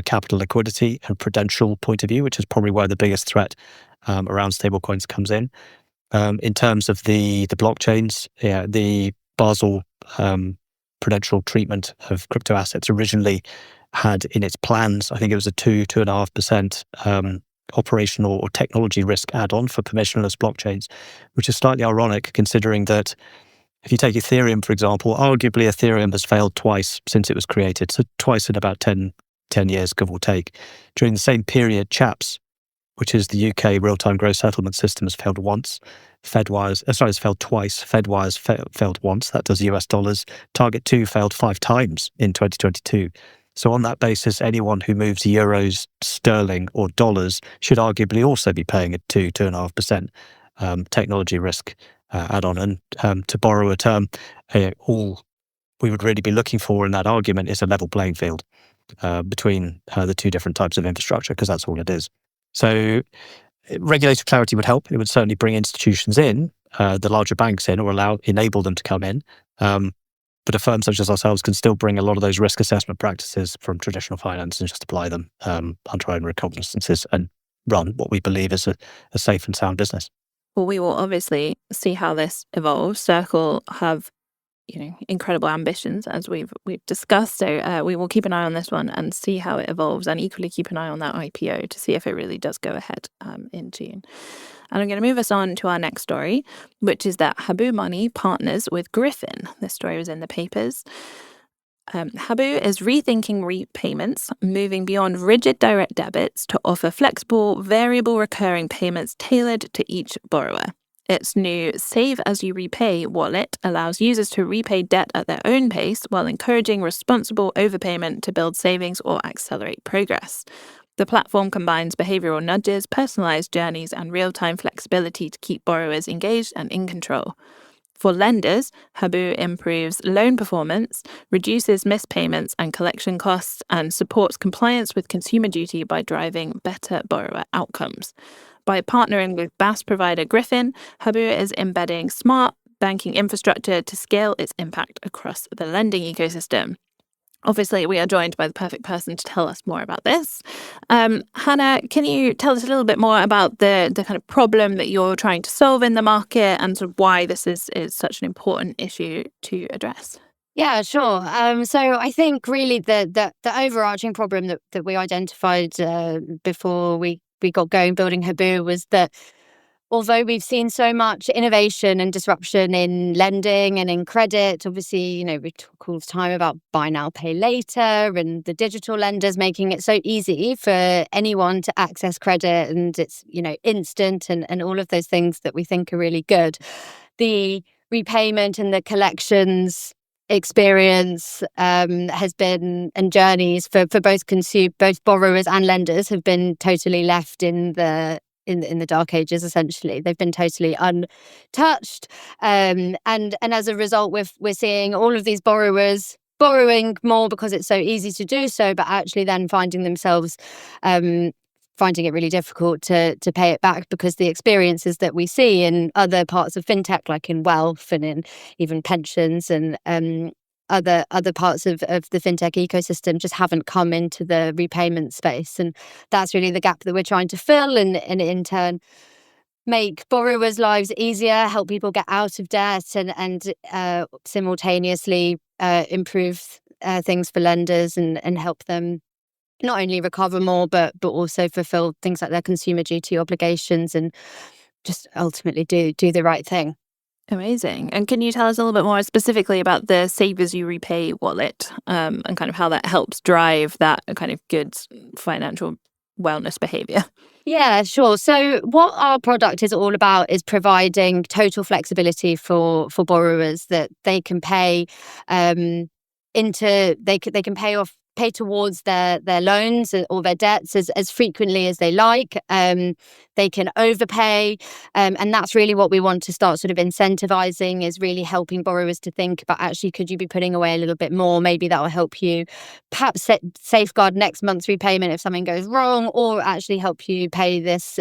capital liquidity and prudential point of view, which is probably where the biggest threat around stablecoins comes in. In terms of the blockchains, the Basel prudential treatment of crypto assets originally had in its plans, I think it was a 2.5% operational or technology risk add-on for permissionless blockchains, which is slightly ironic considering that if you take Ethereum, for example, arguably Ethereum has failed twice since it was created, so twice in about 10 years, give or take. During the same period, CHAPS, which is the UK real-time gross settlement system, has failed once. It's failed twice. FedWire's failed once. That does US dollars. Target 2 failed 5 times in 2022. So on that basis, anyone who moves euros, sterling, or dollars should arguably also be paying a 2.5% technology risk add-on. And to borrow a term, all we would really be looking for in that argument is a level playing field between the two different types of infrastructure, because that's all it is. So regulatory clarity would help. It would certainly bring institutions in, the larger banks in, or enable them to come in. But a firm such as ourselves can still bring a lot of those risk assessment practices from traditional finance and just apply them under our own recognizances and run what we believe is a safe and sound business. Well, we will obviously see how this evolves. Circle have incredible ambitions, as we've discussed. So we will keep an eye on this one and see how it evolves, and equally keep an eye on that IPO to see if it really does go ahead in June. And I'm going to move us on to our next story, which is that Haboo Money partners with Griffin. This story was in the papers. Haboo is rethinking repayments, moving beyond rigid direct debits to offer flexible, variable recurring payments tailored to each borrower. Its new Save As You Repay wallet allows users to repay debt at their own pace while encouraging responsible overpayment to build savings or accelerate progress. The platform combines behavioral nudges, personalized journeys, and real-time flexibility to keep borrowers engaged and in control. For lenders, Haboo improves loan performance, reduces missed payments and collection costs, and supports compliance with consumer duty by driving better borrower outcomes. By partnering with BaaS provider Griffin, Haboo is embedding smart banking infrastructure to scale its impact across the lending ecosystem. Obviously, we are joined by the perfect person to tell us more about this. Hannah, can you tell us a little bit more about the kind of problem that you're trying to solve in the market and sort of why this is such an important issue to address? Yeah, sure. So I think really the overarching problem that we identified before we got going building Haboo was that although we've seen so much innovation and disruption in lending and in credit, obviously, we talk all the time about buy now, pay later, and the digital lenders making it so easy for anyone to access credit, and it's, instant and all of those things that we think are really good. The repayment and the collections experience has been, and journeys for both borrowers and lenders have been totally left in the dark ages. Essentially, they've been totally untouched, and as a result, we're seeing all of these borrowers borrowing more because it's so easy to do so, but actually then finding themselves finding it really difficult to pay it back, because the experiences that we see in other parts of fintech, like in wealth and in even pensions and other parts of the fintech ecosystem, just haven't come into the repayment space. And that's really the gap that we're trying to fill, and in turn make borrowers' lives easier, help people get out of debt, and simultaneously improve things for lenders and help them not only recover more, but also fulfill things like their consumer duty obligations and just ultimately do the right thing. Amazing. And can you tell us a little bit more specifically about the Save As You Repay wallet and kind of how that helps drive that kind of good financial wellness behavior? Yeah, sure. So what our product is all about is providing total flexibility for borrowers, that they can pay they can pay towards their loans or their debts as frequently as they like. They can overpay, and that's really what we want to start sort of incentivizing, is really helping borrowers to think about, actually, could you be putting away a little bit more? Maybe that will help you perhaps safeguard next month's repayment if something goes wrong, or actually help you pay this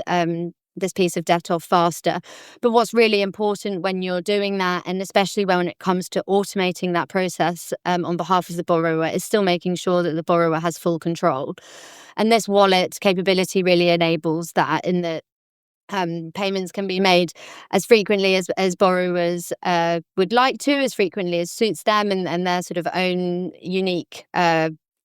piece of debt off faster. But what's really important when you're doing that, and especially when it comes to automating that process on behalf of the borrower, is still making sure that the borrower has full control. And this wallet capability really enables that, in that payments can be made as frequently as borrowers would like to, as frequently as suits them and their sort of own unique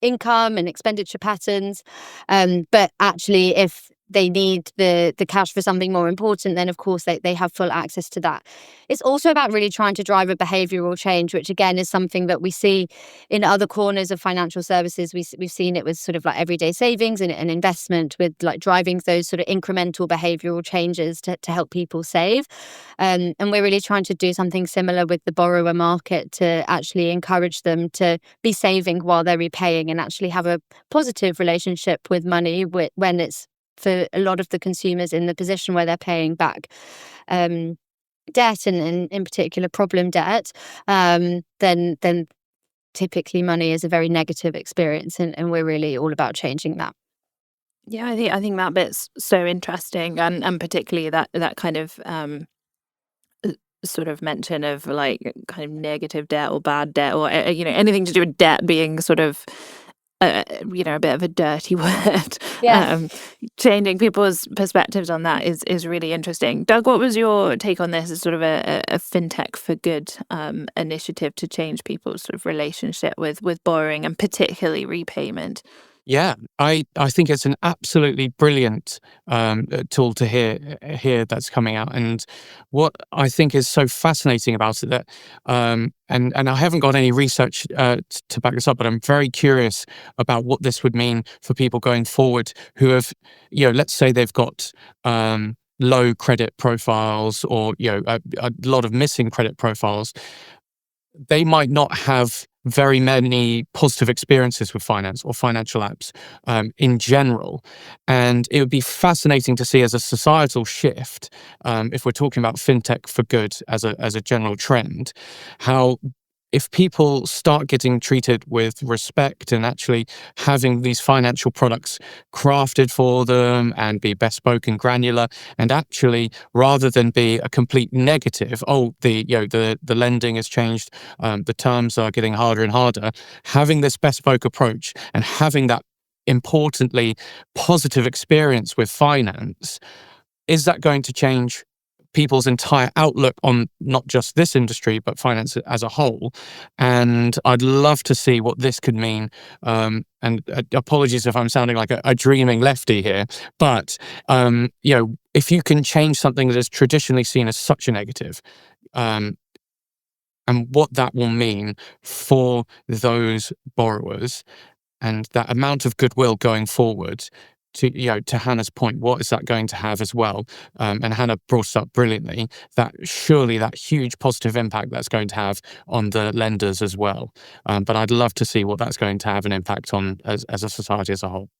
income and expenditure patterns. But actually, if they need the cash for something more important, then of course they have full access to that. It's also about really trying to drive a behavioural change, which again is something that we see in other corners of financial services. We've seen it with sort of like everyday savings and investment, with like driving those sort of incremental behavioural changes to help people save. And we're really trying to do something similar with the borrower market, to actually encourage them to be saving while they're repaying, and actually have a positive relationship with money when it's, for a lot of the consumers in the position where they're paying back debt, and in particular problem debt, then typically money is a very negative experience, and we're really all about changing that. Yeah, I think that bit's so interesting, and particularly that kind of sort of mention of like kind of negative debt or bad debt, or anything to do with debt being sort of a bit of a dirty word. Yeah. Changing people's perspectives on that is really interesting. Doug, what was your take on this as sort of a fintech for good initiative to change people's sort of relationship with borrowing, and particularly repayment? Yeah, I think it's an absolutely brilliant tool to hear that's coming out. And what I think is so fascinating about it, that and I haven't got any research to back this up, but I'm very curious about what this would mean for people going forward who have, let's say they've got low credit profiles, or a lot of missing credit profiles. They might not have very many positive experiences with finance or financial apps in general. And it would be fascinating to see, as a societal shift, if we're talking about fintech for good as a general trend, how, if people start getting treated with respect and actually having these financial products crafted for them and be bespoke and granular, and actually, rather than be a complete negative, the lending has changed, the terms are getting harder and harder, having this bespoke approach and having that, importantly, positive experience with finance, is that going to change people's entire outlook on not just this industry, but finance as a whole? And I'd love to see what this could mean. And apologies if I'm sounding like a dreaming lefty here, but if you can change something that is traditionally seen as such a negative, and what that will mean for those borrowers, and that amount of goodwill going forward. To Hannah's point, what is that going to have as well? And Hannah brought it up brilliantly, that surely that huge positive impact that's going to have on the lenders as well. But I'd love to see what that's going to have an impact on as a society as a whole.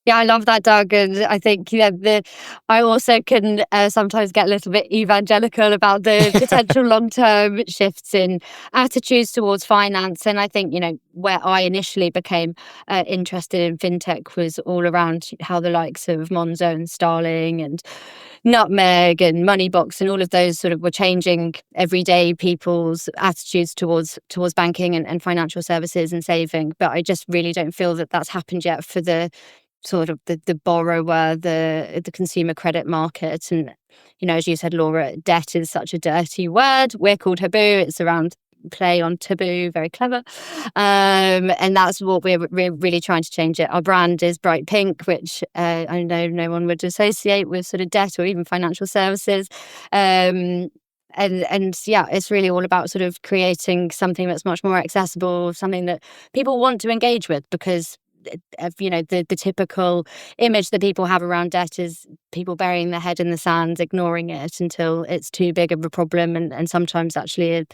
Yeah, I love that, Doug. And I think I also can sometimes get a little bit evangelical about the potential long-term shifts in attitudes towards finance. And I think, where I initially became interested in fintech was all around how the likes of Monzo and Starling and Nutmeg and Moneybox and all of those sort of were changing everyday people's attitudes towards banking and financial services and saving. But I just really don't feel that that's happened yet for the sort of the borrower, the consumer credit market. And, as you said, Laura, debt is such a dirty word. We're called haboo. It's around play on taboo, very clever. And that's what we're really trying to change it. Our brand is bright pink, which I know no one would associate with sort of debt or even financial services. And yeah, it's really all about sort of creating something that's much more accessible, something that people want to engage with, because the typical image that people have around debt is people burying their head in the sand, ignoring it until it's too big of a problem, and sometimes actually an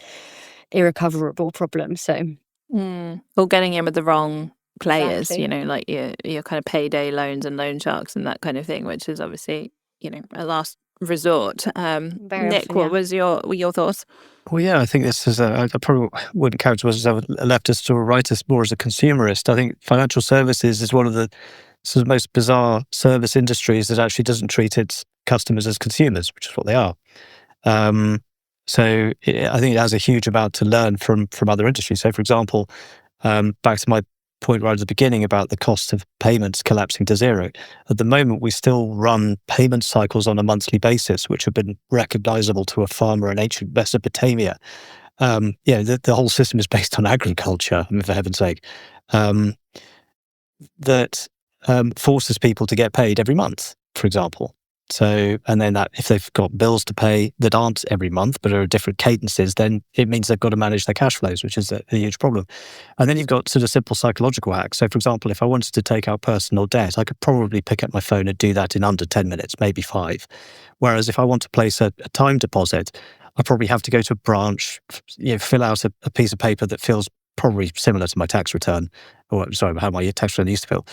irrecoverable problem. So, or getting in with the wrong players, Exactly. like your kind of payday loans and loan sharks and that kind of thing, which is obviously, a last resort. Very Nick, often, what yeah. was your thoughts? Well, yeah, I think this is I probably wouldn't characterize myself as a leftist or a rightist, more as a consumerist. I think financial services is one of the sort of most bizarre service industries that actually doesn't treat its customers as consumers, which is what they are. I think it has a huge amount to learn from other industries. So, for example, back to my point right at the beginning about the cost of payments collapsing to zero. At the moment, we still run payment cycles on a monthly basis, which have been recognizable to a farmer in ancient Mesopotamia. The whole system is based on agriculture, for heaven's sake, that forces people to get paid every month, for example. So, and then that if they've got bills to pay that aren't every month, but are at different cadences, then it means they've got to manage their cash flows, which is a huge problem. And then you've got sort of simple psychological hacks. So, for example, if I wanted to take out personal debt, I could probably pick up my phone and do that in under 10 minutes, maybe 5. Whereas if I want to place a time deposit, I probably have to go to a branch, fill out a piece of paper that feels probably similar to my tax return, or sorry, how my tax return used to feel.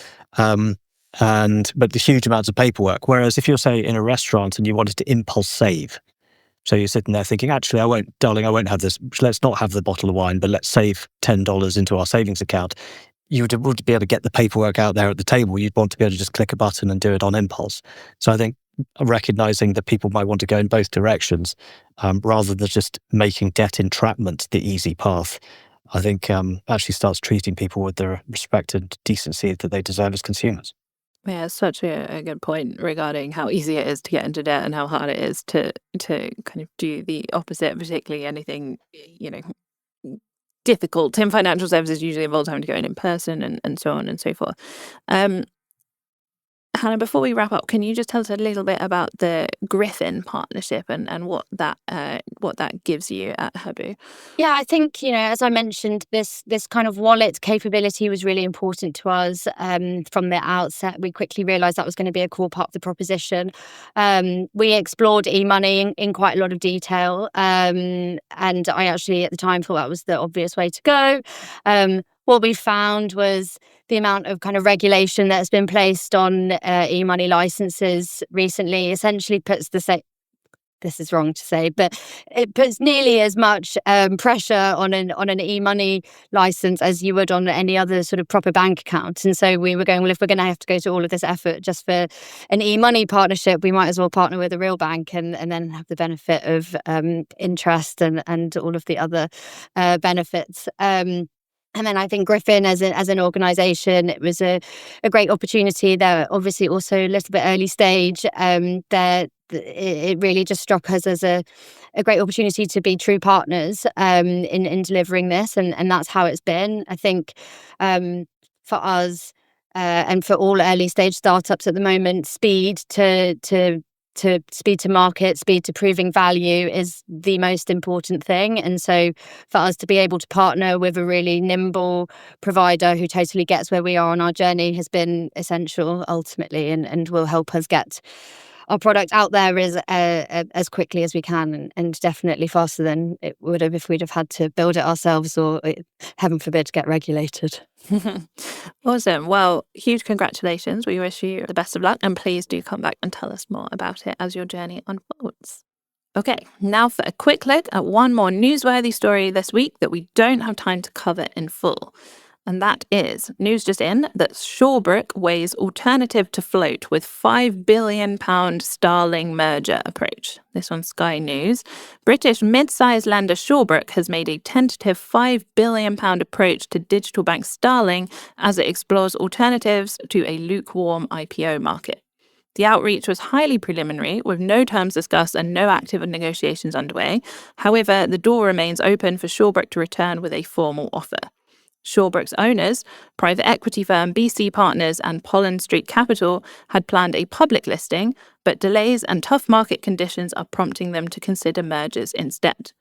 But the huge amounts of paperwork. Whereas if you're, say, in a restaurant and you wanted to impulse save, so you're sitting there thinking, actually, I won't have this. Let's not have the bottle of wine, but let's save $10 into our savings account. You would be able to get the paperwork out there at the table. You'd want to be able to just click a button and do it on impulse. So I think recognizing that people might want to go in both directions, rather than just making debt entrapment the easy path, I think actually starts treating people with the respect and decency that they deserve as consumers. Yeah, it's such a good point regarding how easy it is to get into debt and how hard it is to kind of do the opposite, particularly anything, difficult in financial services usually involves having to go in person and so on and so forth. Hannah, before we wrap up, can you just tell us a little bit about the Griffin partnership and what that gives you at Haboo? Yeah, I think, as I mentioned, this kind of wallet capability was really important to us from the outset. We quickly realised that was going to be a core part of the proposition. We explored e-money in quite a lot of detail, and I actually at the time thought that was the obvious way to go. What we found was the amount of kind of regulation that has been placed on e-money licenses recently essentially puts this is wrong to say, but it puts nearly as much pressure on an e-money license as you would on any other sort of proper bank account. And so we were going, well, if we're going to have to go to all of this effort just for an e-money partnership, we might as well partner with a real bank and then have the benefit of interest and all of the other benefits. And then I think Griffin as an organisation, it was a great opportunity. They're obviously also a little bit early stage. It really just struck us as a great opportunity to be true partners in delivering this, and that's how it's been. I think for us and for all early stage startups at the moment, speed to market, speed to proving value is the most important thing. And so for us to be able to partner with a really nimble provider who totally gets where we are on our journey has been essential ultimately, and will help us get our product out there as quickly as we can, and definitely faster than it would have if we'd have had to build it ourselves or, heaven forbid, get regulated. Awesome. Well, huge congratulations. We wish you the best of luck, and please do come back and tell us more about it as your journey unfolds. Okay, now for a quick look at one more newsworthy story this week that we don't have time to cover in full. And that is news just in that Shawbrook weighs alternative to float with £5 billion Starling merger approach. This on Sky News. British mid-sized lender Shawbrook has made a tentative £5 billion approach to digital bank Starling as it explores alternatives to a lukewarm IPO market. The outreach was highly preliminary, with no terms discussed and no active negotiations underway. However, the door remains open for Shawbrook to return with a formal offer. Shawbrook's owners, private equity firm BC Partners and Pollen Street Capital, had planned a public listing, but delays and tough market conditions are prompting them to consider mergers instead.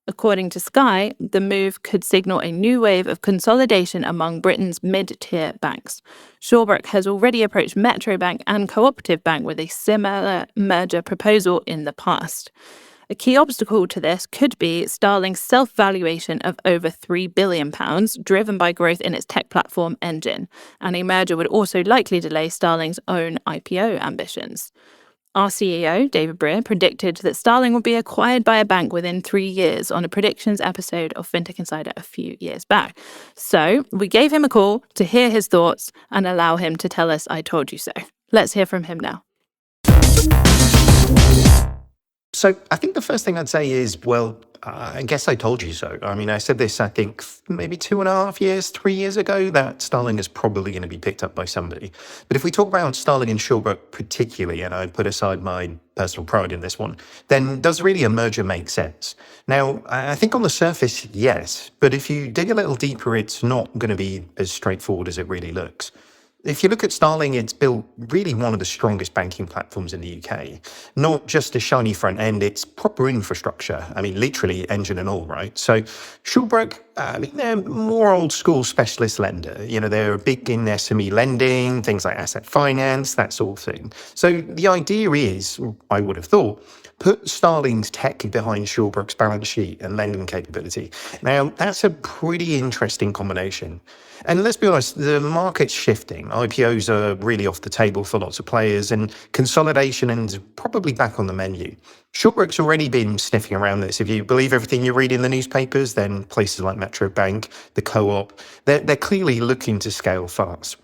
According to Sky, the move could signal a new wave of consolidation among Britain's mid-tier banks. Shawbrook has already approached Metro Bank and Cooperative Bank with a similar merger proposal in the past. A key obstacle to this could be Starling's self-valuation of over £3 billion, driven by growth in its tech platform Engine, and a merger would also likely delay Starling's own IPO ambitions. Our CEO, David Breer, predicted that Starling would be acquired by a bank within 3 years on a predictions episode of Fintech Insider a few years back. So we gave him a call to hear his thoughts and allow him to tell us I told you so. Let's hear from him now. So I think the first thing I'd say is, well, I guess I told you so. I mean, I said this, I think, maybe 2.5 years, 3 years ago, that Starling is probably going to be picked up by somebody. But if we talk about Starling and Shawbrook particularly, and I put aside my personal pride in this one, then does really a merger make sense? Now, I think on the surface, yes. But if you dig a little deeper, it's not going to be as straightforward as it really looks. If you look at Starling, it's built really one of the strongest banking platforms in the UK. Not just a shiny front end, it's proper infrastructure. I mean, literally engine and all, right? So Shawbrook, they're more old school specialist lender. You know, they're big in SME lending, things like asset finance, that sort of thing. So the idea is, I would have thought, put Starling's tech behind Shawbrook's balance sheet and lending capability. Now, that's a pretty interesting combination. And let's be honest, the market's shifting. IPOs are really off the table for lots of players, and consolidation is probably back on the menu. Shawbrook's already been sniffing around this. If you believe everything you read in the newspapers, then places like Metro Bank, the Co-op, they're clearly looking to scale fast.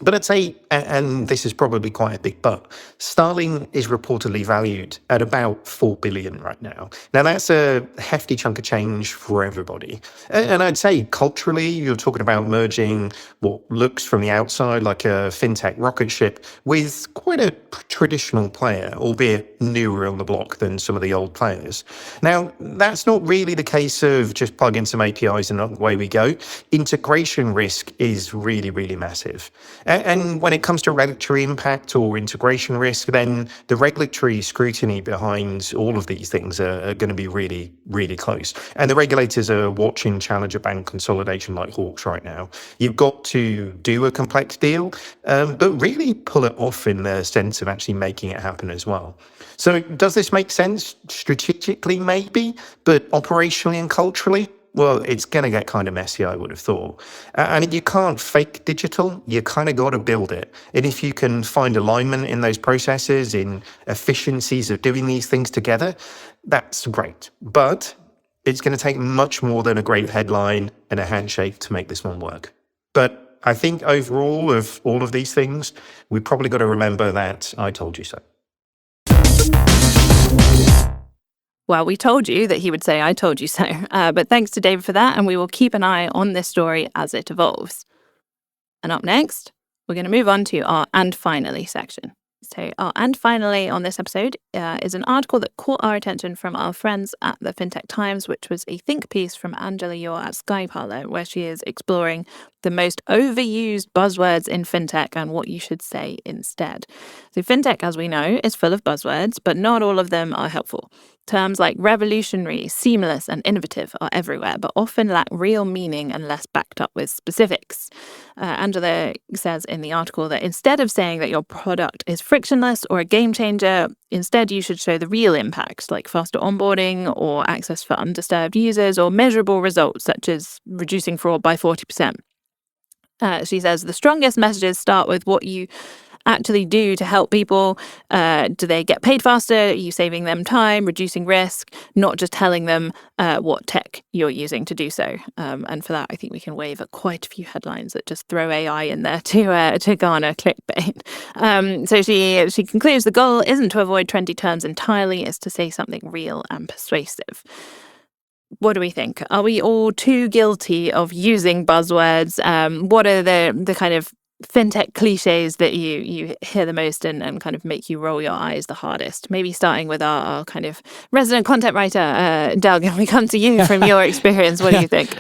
But I'd say, and this is probably quite a big but, Starling is reportedly valued at about 4 billion right now. Now, that's a hefty chunk of change for everybody. And I'd say culturally, you're talking about merging what looks from the outside like a fintech rocket ship with quite a traditional player, albeit newer on the block than some of the old players. Now, that's not really the case of just plug in some APIs and away we go. Integration risk is really, really massive. And when it comes to regulatory impact or integration risk, then the regulatory scrutiny behind all of these things are going to be really, really close. And the regulators are watching challenger bank consolidation like hawks right now. You've got to do a complex deal, but really pull it off in the sense of actually making it happen as well. So does this make sense? Strategically, maybe, but operationally and culturally? Well, it's going to get kind of messy, I would have thought. I mean, you can't fake digital. You kind of got to build it. And if you can find alignment in those processes, in efficiencies of doing these things together, that's great. But it's going to take much more than a great headline and a handshake to make this one work. But I think overall of all of these things, we probably got to remember that I told you so. Well, we told you that he would say, I told you so. But thanks to David for that, and we will keep an eye on this story as it evolves. And up next, we're going to move on to our And Finally section. So our And Finally on this episode is an article that caught our attention from our friends at the FinTech Times, which was a think piece from Angela Yore at Sky Parlour, where she is exploring the most overused buzzwords in fintech and what you should say instead. So fintech, as we know, is full of buzzwords, but not all of them are helpful. Terms like revolutionary, seamless, and innovative are everywhere, but often lack real meaning unless backed up with specifics. Angela says in the article that instead of saying that your product is frictionless or a game changer, instead you should show the real impact, like faster onboarding or access for undisturbed users or measurable results, such as reducing fraud by 40%. She says the strongest messages start with what you actually do to help people. Do they get paid faster? Are you saving them time, reducing risk, not just telling them what tech you're using to do so? And for that, I think we can wave at quite a few headlines that just throw AI in there to garner clickbait. So she concludes the goal isn't to avoid trendy terms entirely, it's to say something real and persuasive. What do we think? Are we all too guilty of using buzzwords? What are the kind of fintech cliches that you hear the most and kind of make you roll your eyes the hardest? Maybe starting with our kind of resident content writer, Doug, and we come to you from your experience. What do you think?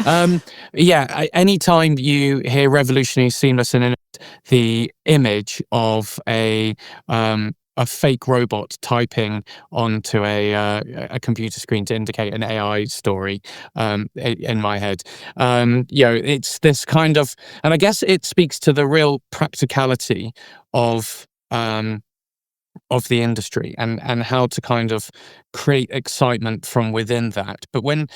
Anytime you hear revolutionary, seamless, and the image of a a fake robot typing onto a computer screen to indicate an AI story in my head. It's this kind of, and I guess it speaks to the real practicality of the industry and how to kind of create excitement from within that. But when,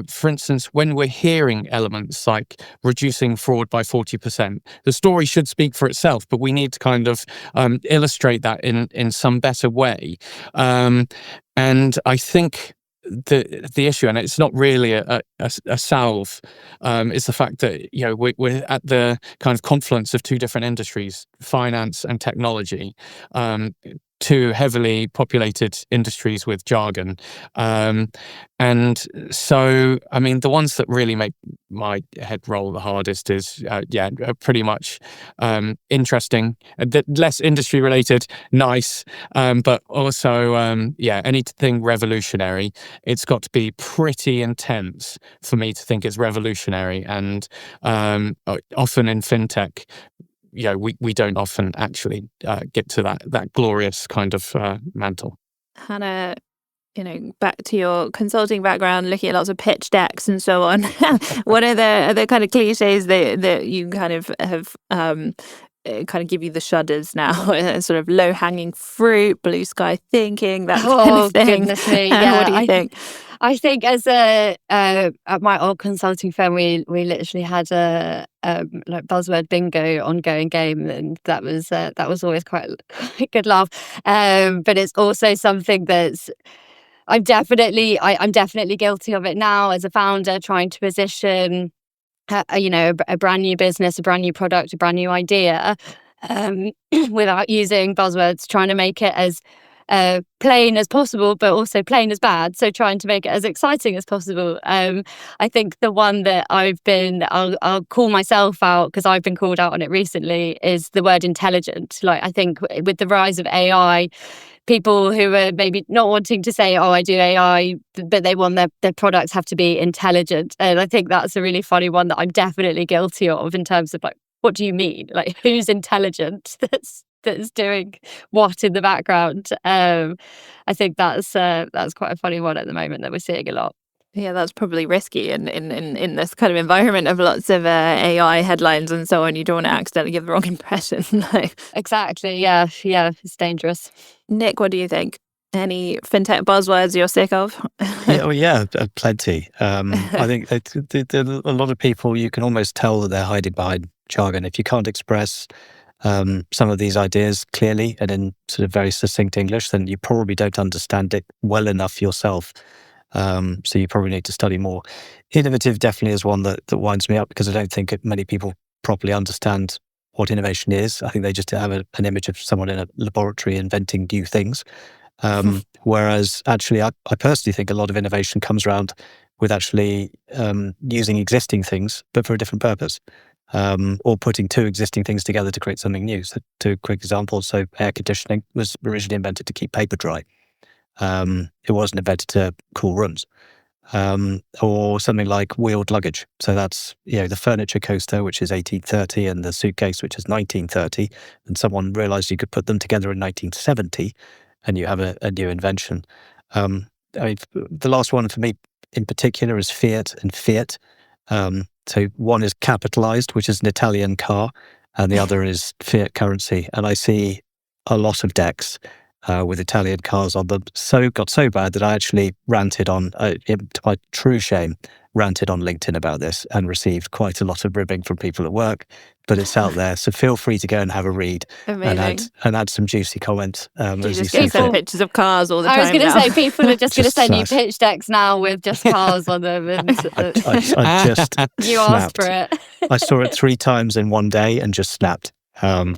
for instance, when we're hearing elements like reducing fraud by 40%, the story should speak for itself, but we need to kind of illustrate that in some better way. And I think the issue, and it's not really a salve, is the fact that we're at the kind of confluence of two different industries, finance and technology, two heavily populated industries with jargon, and so I mean the ones that really make my head roll the hardest is pretty much interesting, less industry related, nice, but also anything revolutionary. It's got to be pretty intense for me to think it's revolutionary, and often in fintech, we don't often actually get to that glorious kind of mantle. Hannah, back to your consulting background, looking at lots of pitch decks and so on. What are the kind of cliches that you kind of have kind of give you the shudders now? Sort of low hanging fruit, blue sky thinking, that kind of thing. Goodness me! Yeah, what do you think? I think as at my old consulting firm, we literally had a like buzzword bingo ongoing game, and that was always quite a good laugh. But it's also something that's I'm definitely guilty of it now as a founder, trying to position a brand new business, a brand new product, a brand new idea, without using buzzwords, trying to make it as plain as possible, but also plain as bad. So trying to make it as exciting as possible. I think the one that I'll call myself out because I've been called out on it recently is the word intelligent. Like, I think with the rise of AI, people who are maybe not wanting to say, oh, I do AI, but they want their products have to be intelligent. And I think that's a really funny one that I'm definitely guilty of in terms of like, what do you mean? Like, who's intelligent that's doing what in the background? I think that's quite a funny one at the moment that we're seeing a lot. Yeah, that's probably risky in this kind of environment of lots of AI headlines and so on. You don't want to accidentally give the wrong impression. Exactly. Yeah, it's dangerous. Nick, what do you think? Any fintech buzzwords you're sick of? Plenty. I think a lot of people, you can almost tell that they're hiding behind jargon. If you can't express some of these ideas clearly and in sort of very succinct English, then you probably don't understand it well enough yourself. So you probably need to study more. Innovative definitely is one that winds me up because I don't think many people properly understand what innovation is. I think they just have an image of someone in a laboratory inventing new things. Whereas actually, I personally think a lot of innovation comes around with actually using existing things, but for a different purpose. Or putting two existing things together to create something new. So two quick examples. So air conditioning was originally invented to keep paper dry. It wasn't invented to cool rooms. Or something like wheeled luggage. So that's, the furniture coaster, which is 1830, and the suitcase, which is 1930. And someone realized you could put them together in 1970 and you have a new invention. The last one for me in particular is Fiat and Fiat. So one is capitalized, which is an Italian car, and the other is fiat currency. And I see a lot of decks with Italian cars on them. Got so bad that I actually ranted on, to my true shame, ranted on LinkedIn about this and received quite a lot of ribbing from people at work. But it's out there, so feel free to go and have a read and add some juicy comments. Do you just get some pictures of cars all the time? I was going to say people are just going to send you pitch decks now with just cars on them. And I just you asked for it. I saw it 3 times in one day and just snapped. I'm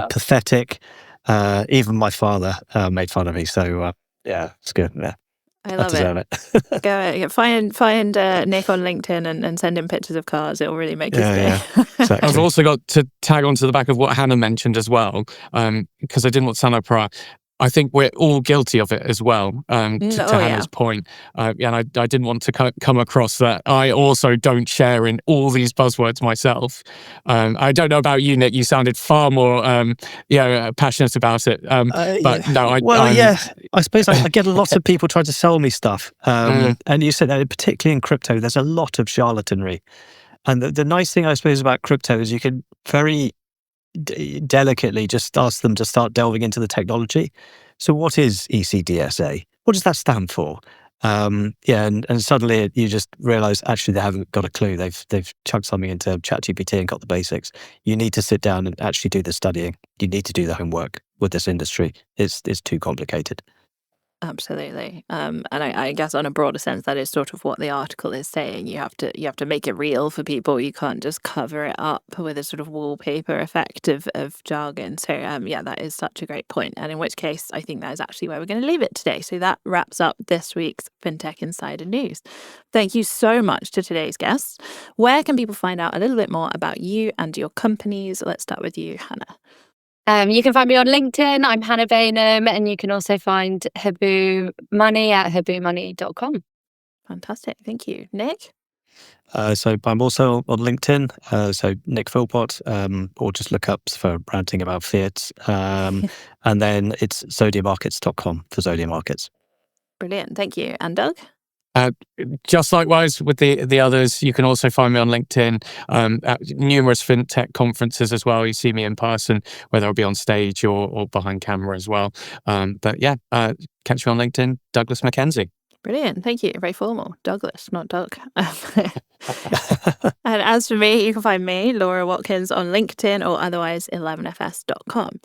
pathetic. Even my father made fun of me. So it's good. Yeah. I love it. Go find Nick on LinkedIn and send him pictures of cars. It'll really make his day. Yeah, exactly. I've also got to tag on to the back of what Hannah mentioned as well, because I didn't want to sound like prior. I think we're all guilty of it as well. To Hannah's point, and I didn't want to come across that I also don't share in all these buzzwords myself. I don't know about you, Nick. You sounded far more, passionate about it. But no, I suppose I get a lot of people trying to sell me stuff. And you said that particularly in crypto, there's a lot of charlatanry. And the nice thing, I suppose, about crypto is you can very delicately just ask them to start delving into the technology. So what is ECDSA? What does that stand for? And suddenly you just realize actually they haven't got a clue. They've chucked something into ChatGPT and got the basics. You need to sit down and actually do the studying. You need to do the homework with this industry. It's too complicated. Absolutely. And I guess on a broader sense, that is sort of what the article is saying. You have to make it real for people. You can't just cover it up with a sort of wallpaper effect of jargon. So that is such a great point. And in which case, I think that is actually where we're going to leave it today. So that wraps up this week's FinTech Insider News. Thank you so much to today's guests. Where can people find out a little bit more about you and your companies? Let's start with you, Hannah. You can find me on LinkedIn. I'm Hannah Baynham, and you can also find Haboo Money at haboomoney.com. Fantastic. Thank you. Nick? So I'm also on LinkedIn, so Nick Philpott, or just look up for ranting about fiat. And then it's zodiamarkets.com for Zodia Markets. Brilliant. Thank you. And Doug? Just likewise with the others, you can also find me on LinkedIn at numerous fintech conferences as well. You see me in person, whether I'll be on stage or behind camera as well. Catch me on LinkedIn, Douglas Mackenzie. Brilliant. Thank you. Very formal. Douglas, not Doug. And as for me, you can find me, Laura Watkins, on LinkedIn or otherwise 11fs.com.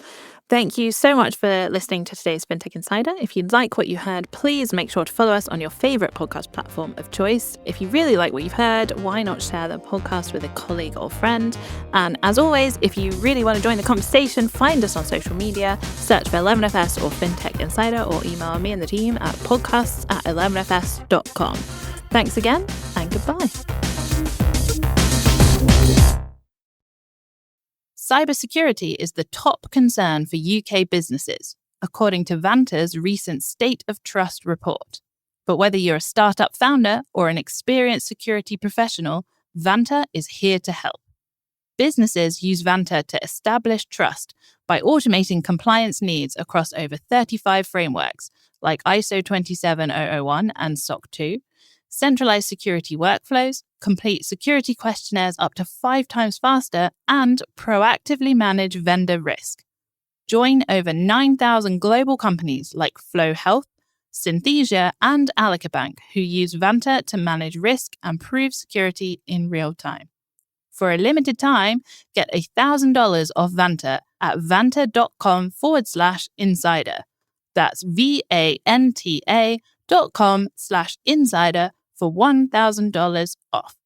Thank you so much for listening to today's FinTech Insider. If you like what you heard, please make sure to follow us on your favourite podcast platform of choice. If you really like what you've heard, why not share the podcast with a colleague or friend? And as always, if you really want to join the conversation, find us on social media, search for 11FS or FinTech Insider, or email me and the team at podcasts@11fs.com. Thanks again, and goodbye. Cybersecurity is the top concern for UK businesses, according to Vanta's recent State of Trust report. But whether you're a startup founder or an experienced security professional, Vanta is here to help. Businesses use Vanta to establish trust by automating compliance needs across over 35 frameworks like ISO 27001 and SOC 2, centralize security workflows, complete security questionnaires up to 5 times faster, and proactively manage vendor risk. Join over 9,000 global companies like Flow Health, Synthesia, and Alica Bank who use Vanta to manage risk and prove security in real time. For a limited time, get $1,000 off Vanta at vanta.com/insider. That's VANTA.com/insider for $1,000 off.